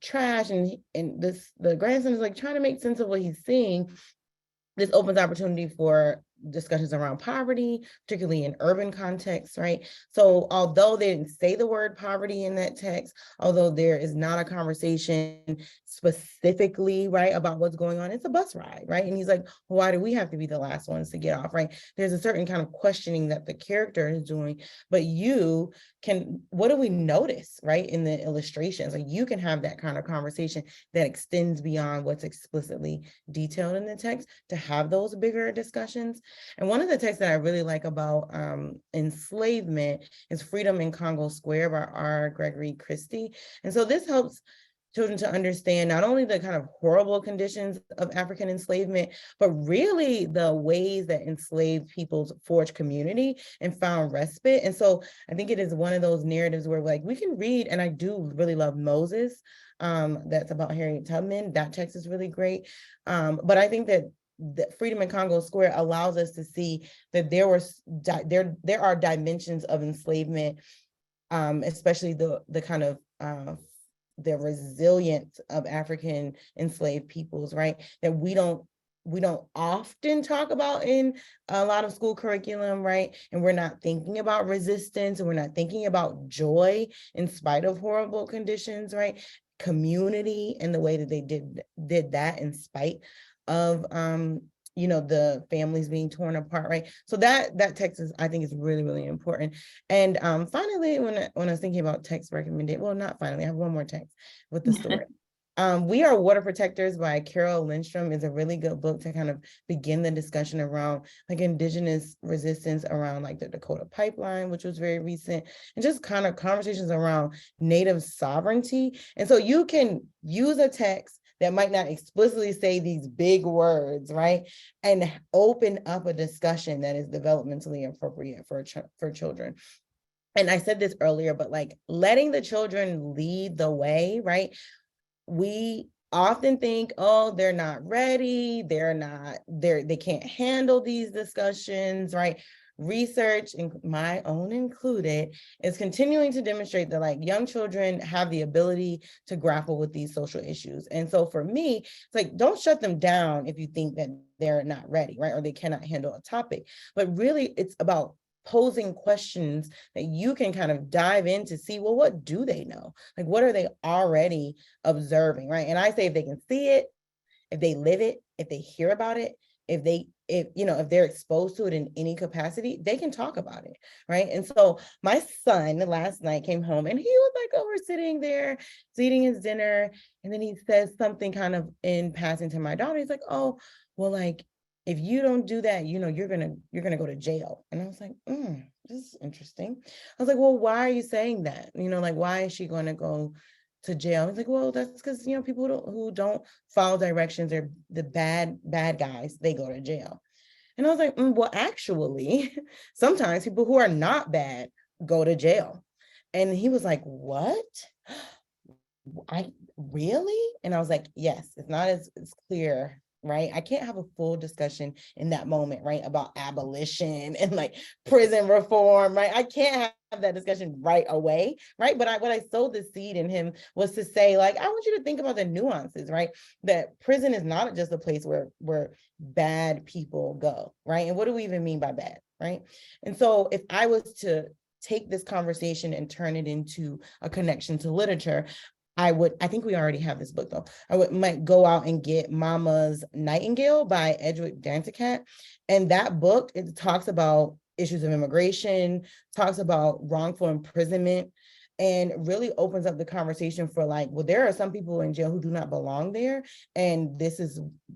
trash, and the grandson is like trying to make sense of what he's seeing. This opens opportunity for discussions around poverty, particularly in urban contexts, right? So although they didn't say the word poverty in that text, although there is not a conversation specifically, right, about what's going on, it's a bus ride, right? And he's like, why do we have to be the last ones to get off, right? There's a certain kind of questioning that the character is doing, but what do we notice, right, in the illustrations? Like you can have that kind of conversation that extends beyond what's explicitly detailed in the text to have those bigger discussions. And one of the texts that I really like about enslavement is Freedom in Congo Square by R. Gregory Christie. And so this helps children to understand not only the kind of horrible conditions of African enslavement, but really the ways that enslaved peoples forged community and found respite. And so I think it is one of those narratives where like we can read, and I do really love Moses, that's about Harriet Tubman. That text is really great. But I think that the Freedom in Congo Square allows us to see that there are dimensions of enslavement, especially the kind of the resilience of African enslaved peoples, right? That we don't often talk about in a lot of school curriculum, right? And we're not thinking about resistance, and we're not thinking about joy in spite of horrible conditions, right? Community and the way that they did that in spite of the families being torn apart, right? So that text I think is really, really important. And finally, when I was thinking about text recommended, well, not finally, I have one more text with the story. We Are Water Protectors by Carol Lindstrom is a really good book to kind of begin the discussion around like Indigenous resistance around like the Dakota Pipeline, which was very recent, and just kind of conversations around Native sovereignty. And so you can use a text that might not explicitly say these big words, right? And open up a discussion that is developmentally appropriate for children. And I said this earlier, but like letting the children lead the way, right? We often think, oh, they're not ready, they can't handle these discussions, right? Research, my own included, is continuing to demonstrate that like young children have the ability to grapple with these social issues. And so for me, it's like, don't shut them down if you think that they're not ready, right? Or they cannot handle a topic. But really, it's about posing questions that you can kind of dive in to see, well, what do they know? Like, what are they already observing, right? And I say if they can see it, if they live it, if they hear about it, if they if, you know, if they're exposed to it in any capacity, they can talk about it, right? And so my son last night came home and he was like, oh, we're sitting there, he's eating his dinner. And then he says something kind of in passing to my daughter. He's like, oh, well, like, if you don't do that, you know, you're gonna go to jail. And I was like, this is interesting. I was like, well, why are you saying that? You know, like, why is she gonna go to jail? He's like, well, that's because, you know, people who don't follow directions are the bad guys, they go to jail. And I was like, well, actually, sometimes people who are not bad go to jail. And he was like, what? I really? And I was like, yes, it's not as clear, right? I can't have a full discussion in that moment, right? About abolition and like prison reform, right? I can't have that discussion right away, right? But what I sowed the seed in him was to say, like, I want you to think about the nuances, right? That prison is not just a place where bad people go, right? And what do we even mean by bad, right? And so if I was to take this conversation and turn it into a connection to literature, I think we already have this book though. Might go out and get Mama's Nightingale by Edward Danticat. And that book, it talks about issues of immigration, talks about wrongful imprisonment, and really opens up the conversation for like, well, there are some people in jail who do not belong there. And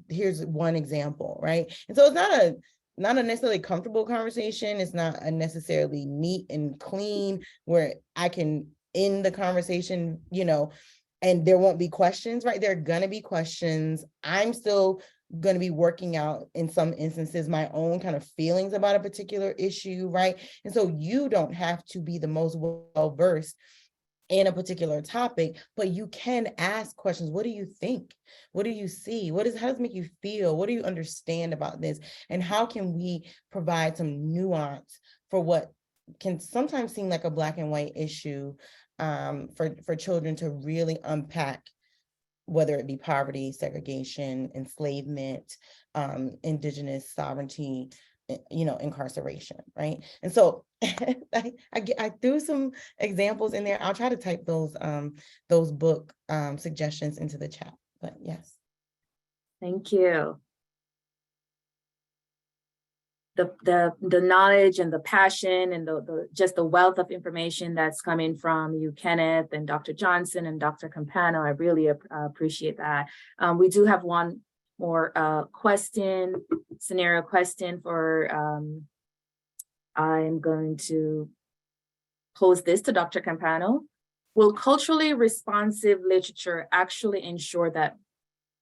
here's one example, right? And so it's not a necessarily comfortable conversation. It's not a necessarily neat and clean where I can end the conversation, you know, and there won't be questions, right? There are gonna be questions. I'm still going to be working out in some instances my own kind of feelings about a particular issue, right? And so you don't have to be the most well-versed in a particular topic, but you can ask questions. What do you think? What do you see? How does it make you feel? What do you understand about this? And how can we provide some nuance for what can sometimes seem like a black and white issue, for children to really unpack, whether it be poverty, segregation, enslavement, indigenous sovereignty, you know, incarceration, right? And so I threw some examples in there. I'll try to type those book suggestions into the chat, but yes. Thank you. The knowledge and the passion and the just the wealth of information that's coming from you, Kenneth, and Dr. Johnson and Dr. Campano, I really appreciate that. We do have one more scenario question for, I'm going to pose this to Dr. Campano. Will culturally responsive literature actually ensure that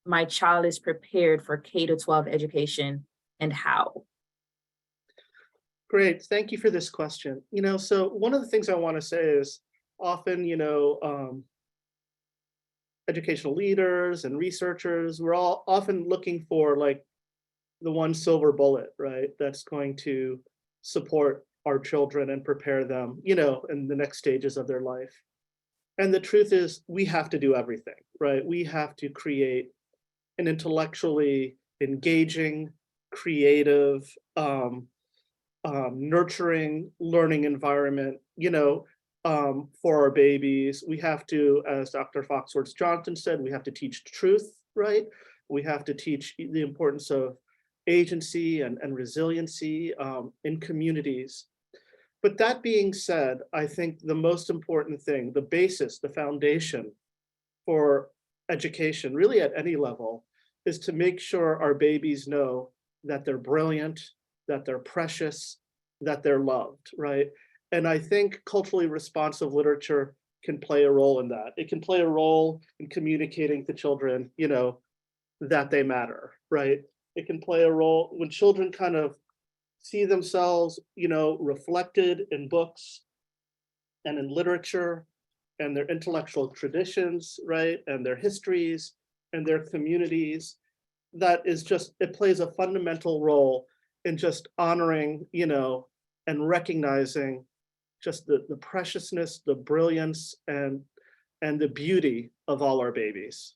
my child is prepared for K-12 education, and how? Great, thank you for this question. You know, so one of the things I want to say is often, you know, educational leaders and researchers, we're all often looking for like the one silver bullet, right? That's going to support our children and prepare them, you know, in the next stages of their life. And the truth is we have to do everything, right? We have to create an intellectually engaging, creative, nurturing learning environment, you know, for our babies. We have to, as Dr. Foxworth Johnson said, we have to teach truth, right? We have to teach the importance of agency and resiliency in communities. But that being said, I think the most important thing, the basis, the foundation for education, really at any level, is to make sure our babies know that they're brilliant, that they're precious, that they're loved, right? And I think culturally responsive literature can play a role in that. It can play a role in communicating to children, you know, that they matter, right? It can play a role when children kind of see themselves, you know, reflected in books and in literature and their intellectual traditions, right? And their histories and their communities. That is just, it plays a fundamental role in just honoring, you know, and recognizing just the preciousness, the brilliance, and the beauty of all our babies.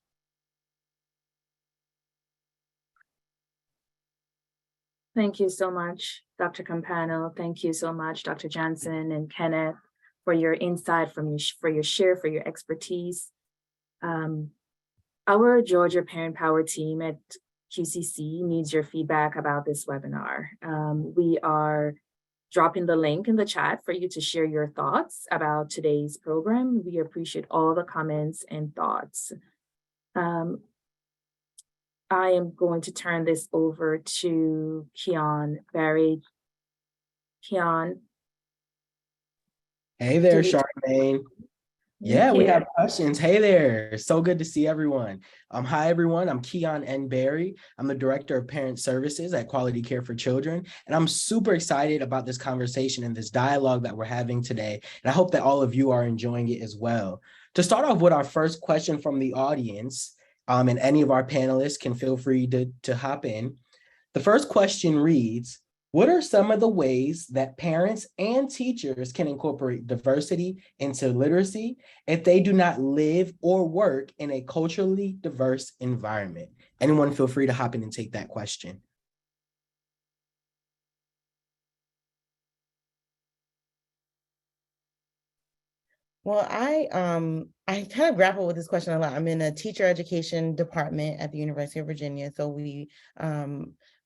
Thank you so much, Dr. Campano. Thank you so much, Dr. Johnson and Kenneth, for your insight, for your share, for your expertise. Our Georgia Parent Power team at QCC needs your feedback about this webinar. We are dropping the link in the chat for you to share your thoughts about today's program. We appreciate all the comments and thoughts. I am going to turn this over to Keon Barry. Keon. Hey there, Charmaine. Yeah, we have questions. Hey there. So good to see everyone. Hi, everyone. I'm Keon N. Berry. I'm the Director of Parent Services at Quality Care for Children. And I'm super excited about this conversation and this dialogue that we're having today. And I hope that all of you are enjoying it as well. To start off with our first question from the audience, and any of our panelists can feel free to hop in. The first question reads, what are some of the ways that parents and teachers can incorporate diversity into literacy if they do not live or work in a culturally diverse environment? Anyone feel free to hop in and take that question. Well, I kind of grapple with this question a lot. I'm in a teacher education department at the University of Virginia. So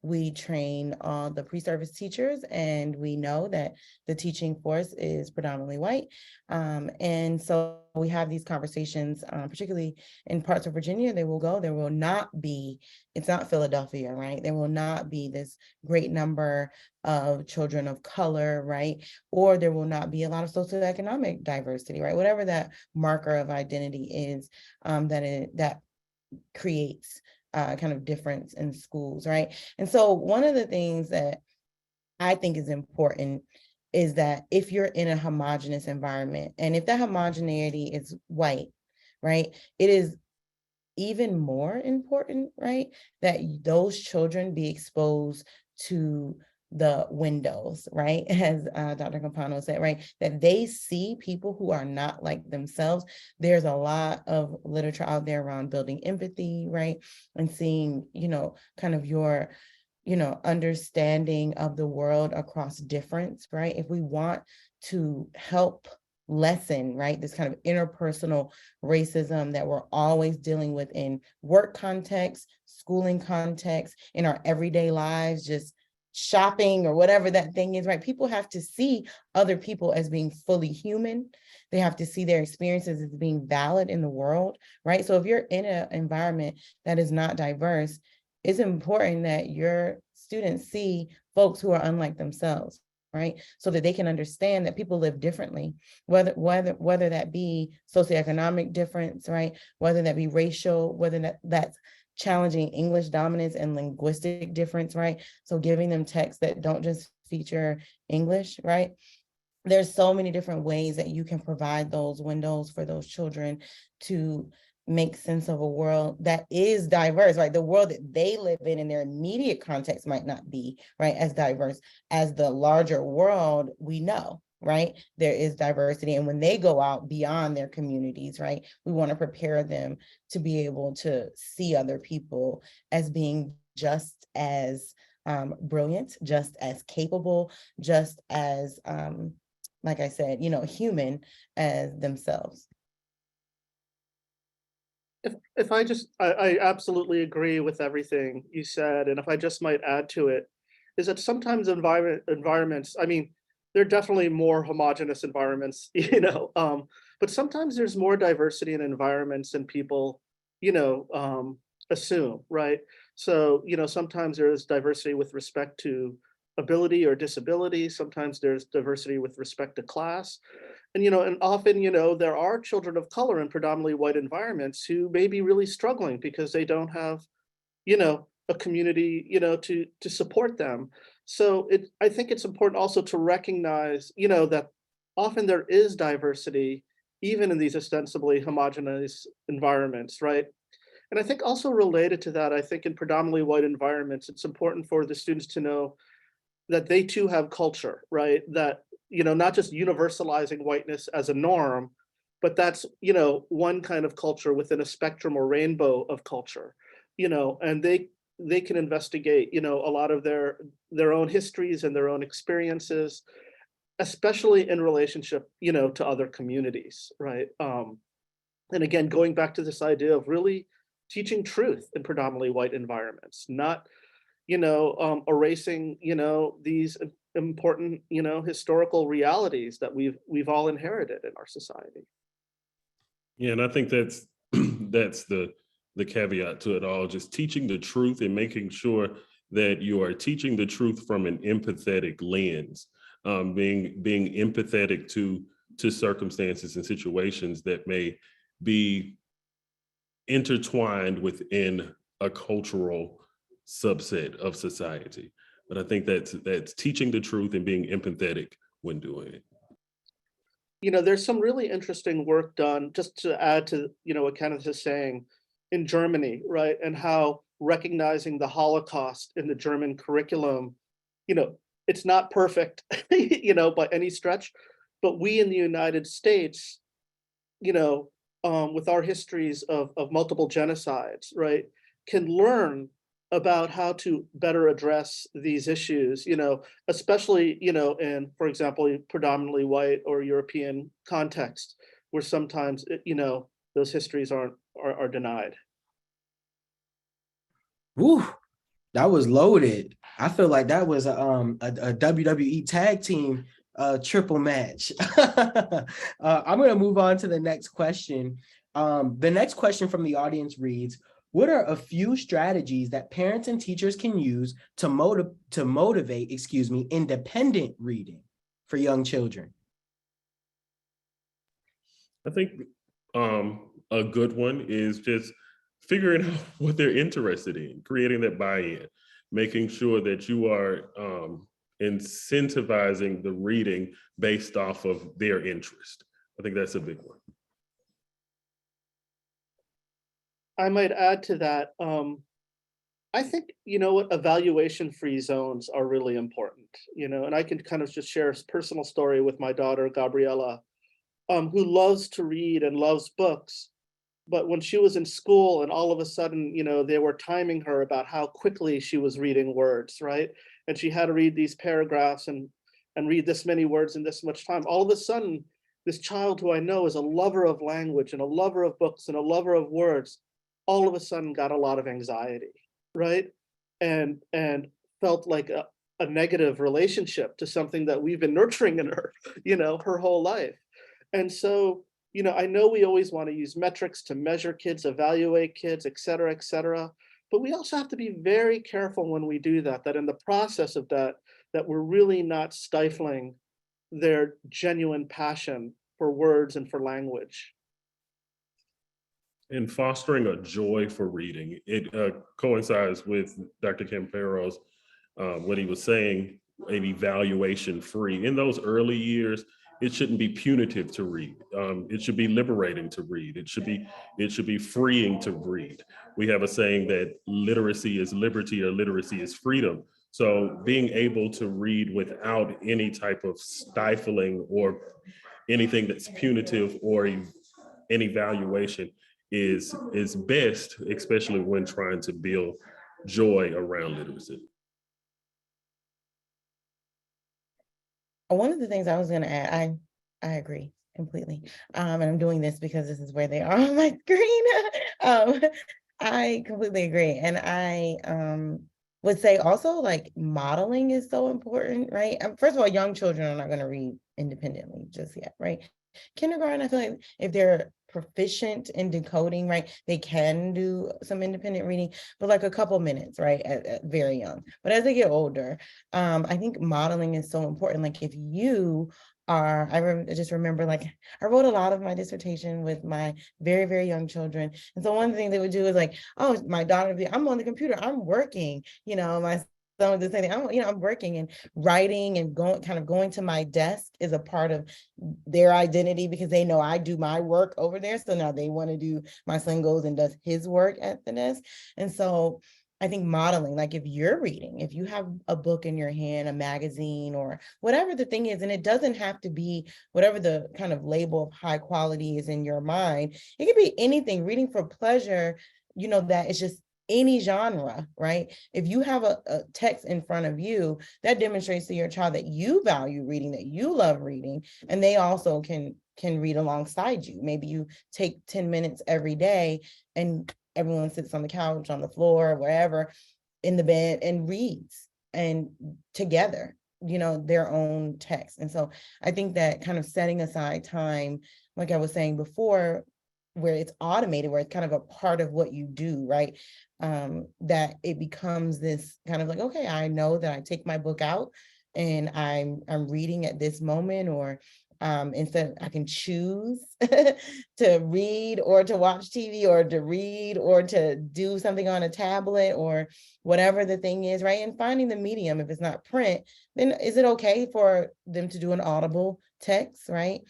we train all the pre-service teachers, and we know that the teaching force is predominantly white. And so we have these conversations, particularly in parts of Virginia. There will not be, it's not Philadelphia, right? There will not be this great number of children of color, right? Or there will not be a lot of socioeconomic diversity, right? Whatever that marker of identity is, that creates kind of difference in schools, right? And so one of the things that I think is important is that if you're in a homogeneous environment, and if that homogeneity is white, right, it is even more important, right, that those children be exposed to the windows, right, as Dr. Campano said, right, that they see people who are not like themselves. There's a lot of literature out there around building empathy, right, and seeing, kind of your, understanding of the world across difference, right? If we want to help lessen, right, this kind of interpersonal racism that we're always dealing with in work context, schooling context, in our everyday lives, just shopping or whatever that thing is, right? People have to see other people as being fully human. They have to see their experiences as being valid in the world, right? So if you're in an environment that is not diverse, it's important that your students see folks who are unlike themselves, right? So that they can understand that people live differently, whether that be socioeconomic difference, right? Whether that be racial, whether that's challenging English dominance and linguistic difference, right? So giving them texts that don't just feature English, right? There's so many different ways that you can provide those windows for those children to make sense of a world that is diverse, right? The world that they live in their immediate context might not be, right, as diverse as the larger world we know, right? There is diversity. And when they go out beyond their communities, right, we want to prepare them to be able to see other people as being just as brilliant, just as capable, just as, like I said, human as themselves. If I absolutely agree with everything you said, and if I just might add to it, is that sometimes environments, I mean, they're definitely more homogeneous environments, but sometimes there's more diversity in environments than people, assume, right? So, sometimes there's diversity with respect to ability or disability. Sometimes there's diversity with respect to class. And often, there are children of color in predominantly white environments who may be really struggling because they don't have, a community, to support them. So I think it's important also to recognize, that often there is diversity, even in these ostensibly homogenized environments, right? And I think also related to that, I think in predominantly white environments, it's important for the students to know that they too have culture, right? That, not just universalizing whiteness as a norm, but that's, one kind of culture within a spectrum or rainbow of culture, and they can investigate, a lot of their own histories and their own experiences, especially in relationship, to other communities, right? And again, going back to this idea of really teaching truth in predominantly white environments, not, erasing, these important, historical realities that we've all inherited in our society. Yeah, and I think that's that's the caveat to it all, just teaching the truth and making sure that you are teaching the truth from an empathetic lens, being empathetic to circumstances and situations that may be intertwined within a cultural subset of society. But I think that's teaching the truth and being empathetic when doing it. There's some really interesting work done, just to add to, what Kenneth is saying, in Germany, right? And how recognizing the Holocaust in the German curriculum, you know, it's not perfect, by any stretch, but we in the United States, with our histories of multiple genocides, right, can learn about how to better address these issues, especially, in, for example, predominantly white or European context, where sometimes, those histories are denied. Woo, that was loaded. I feel like that was a WWE tag team triple match. I'm going to move on to the next question. The next question from the audience reads, what are a few strategies that parents and teachers can use to motivate, independent reading for young children? I think a good one is just figuring out what they're interested in, creating that buy-in, making sure that you are incentivizing the reading based off of their interest. I think that's a big one. I might add to that. I think, evaluation-free zones are really important, and I can kind of just share a personal story with my daughter, Gabriella, who loves to read and loves books. But when she was in school and all of a sudden, they were timing her about how quickly she was reading words, right? And she had to read these paragraphs and read this many words in this much time. All of a sudden, this child who I know is a lover of language and a lover of books and a lover of words, all of a sudden got a lot of anxiety, right? And felt like a negative relationship to something that we've been nurturing in her, her whole life. And so, I know we always want to use metrics to measure kids, evaluate kids, et cetera, but we also have to be very careful when we do that, that in the process of that we're really not stifling their genuine passion for words and for language. And fostering a joy for reading. It coincides with Dr. Campero's, what he was saying, an evaluation free. In those early years, it shouldn't be punitive to read. It should be liberating to read. It should be freeing to read. We have a saying that literacy is liberty or literacy is freedom. So being able to read without any type of stifling or anything that's punitive or an evaluation is best, especially when trying to build joy around literacy. One of the things I was going to add, I agree completely. And I'm doing this because this is where they are on my screen. I completely agree. And I would say also, like, modeling is so important, right? First of all, young children are not going to read independently just yet, right? Kindergarten, I feel like if they're proficient in decoding, right, they can do some independent reading, but like a couple minutes, right, at very young. But as they get older, I think modeling is so important. Like, if you are, I just remember, like, I wrote a lot of my dissertation with my very, very young children. And so one thing they would do is like, oh, my daughter would be, I'm on the computer, I'm working, my some of the same thing. I'm working and writing and going to my desk is a part of their identity because they know I do my work over there. So now they want to do, my son goes and does his work at the desk. And so I think modeling, like, if you're reading, if you have a book in your hand, a magazine or whatever the thing is, and it doesn't have to be whatever the kind of label of high quality is in your mind, it could be anything, reading for pleasure, that it's just any genre, right? If you have a text in front of you, that demonstrates to your child that you value reading, that you love reading, and they also can read alongside you. Maybe you take 10 minutes every day and everyone sits on the couch, on the floor, wherever, in the bed, and reads and together, their own text. And so I think that kind of setting aside time, like I was saying before, where it's automated, where it's kind of a part of what you do, right? That it becomes this kind of like, okay, I know that I take my book out and I'm reading at this moment, or instead I can choose to read or to watch TV, or to read or to do something on a tablet, or whatever the thing is, right? And finding the medium. If it's not print, then is it okay for them to do an audible text, right?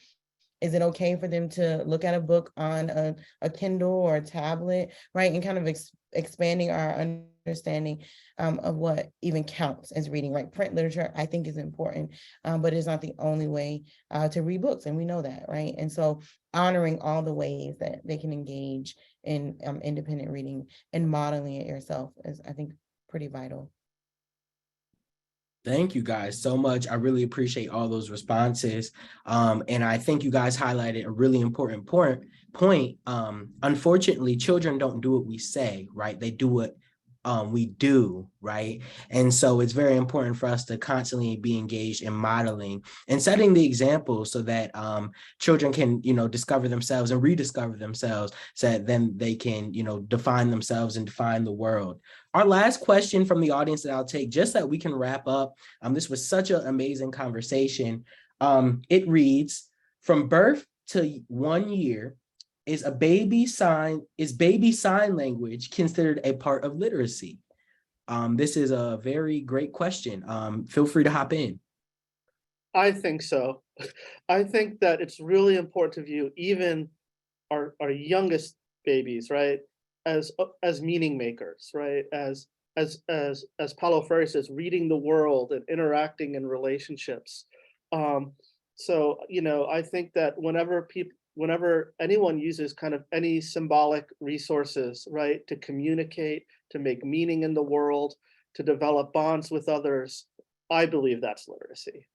Is it okay for them to look at a book on a Kindle or a tablet, right? And kind of expanding our understanding of what even counts as reading, right? Print literature, I think, is important, but it's not the only way to read books, and we know that, right? And so honoring all the ways that they can engage in independent reading and modeling it yourself is, I think, pretty vital. Thank you guys so much. I really appreciate all those responses. And I think you guys highlighted a really important point. Unfortunately, children don't do what we say, right? They do what we do, right? And so it's very important for us to constantly be engaged in modeling and setting the example so that children can, discover themselves and rediscover themselves, so that then they can, define themselves and define the world. Our last question from the audience that I'll take, just so that we can wrap up. This was such an amazing conversation. It reads, from birth to 1 year, is baby sign language considered a part of literacy? This is a very great question. Feel free to hop in. I think so. I think that it's really important to view even our youngest babies, right, as meaning makers, right? As Paulo Freire says, reading the world and interacting in relationships. So, I think that whenever anyone uses kind of any symbolic resources, right, to communicate, to make meaning in the world, to develop bonds with others, I believe that's literacy.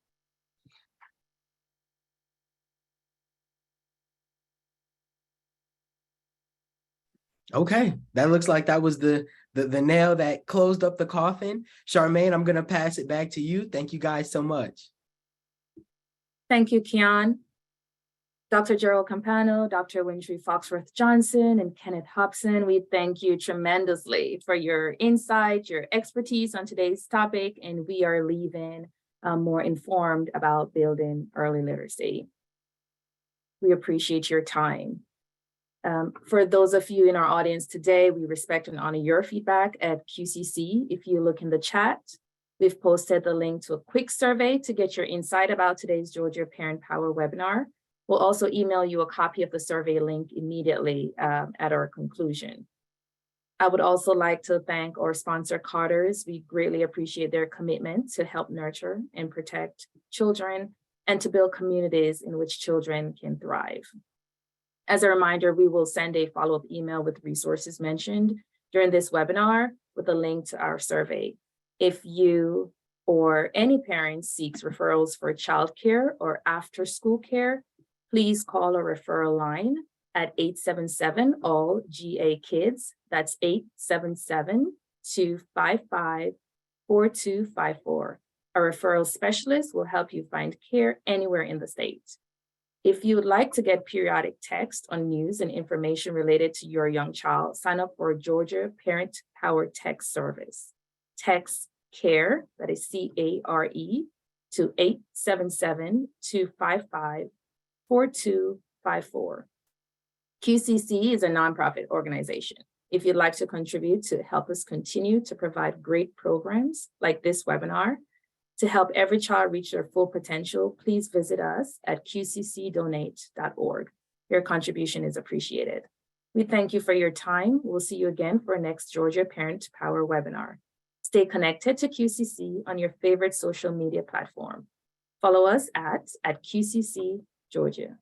Okay, that looks like that was the nail that closed up the coffin. Charmaine, I'm gonna pass it back to you. Thank you guys so much. Thank you, Keon. Dr. Gerald Campano, Dr. Winthrey Foxworth Johnson, and Kenneth Hobson, we thank you tremendously for your insight, your expertise on today's topic, and we are leaving more informed about building early literacy. We appreciate your time. For those of you in our audience today, we respect and honor your feedback at QCC. If you look in the chat, we've posted the link to a quick survey to get your insight about today's Georgia Parent Power webinar. We'll also email you a copy of the survey link immediately at our conclusion. I would also like to thank our sponsor, Carter's. We greatly appreciate their commitment to help nurture and protect children and to build communities in which children can thrive. As a reminder, we will send a follow-up email with resources mentioned during this webinar with a link to our survey. If you or any parent seeks referrals for childcare or after-school care, please call our referral line at 877-ALL-GA-KIDS. That's 877-255-4254. A referral specialist will help you find care anywhere in the state. If you would like to get periodic text on news and information related to your young child, sign up for Georgia Parent Power Text Service. Text CARE, that is C-A-R-E, to 877-255-4254. QCC is a nonprofit organization. If you'd like to contribute to help us continue to provide great programs like this webinar, to help every child reach their full potential, please visit us at qccdonate.org. Your contribution is appreciated. We thank you for your time. We'll see you again for our next Georgia Parent Power webinar. Stay connected to QCC on your favorite social media platform. Follow us at QCC Georgia.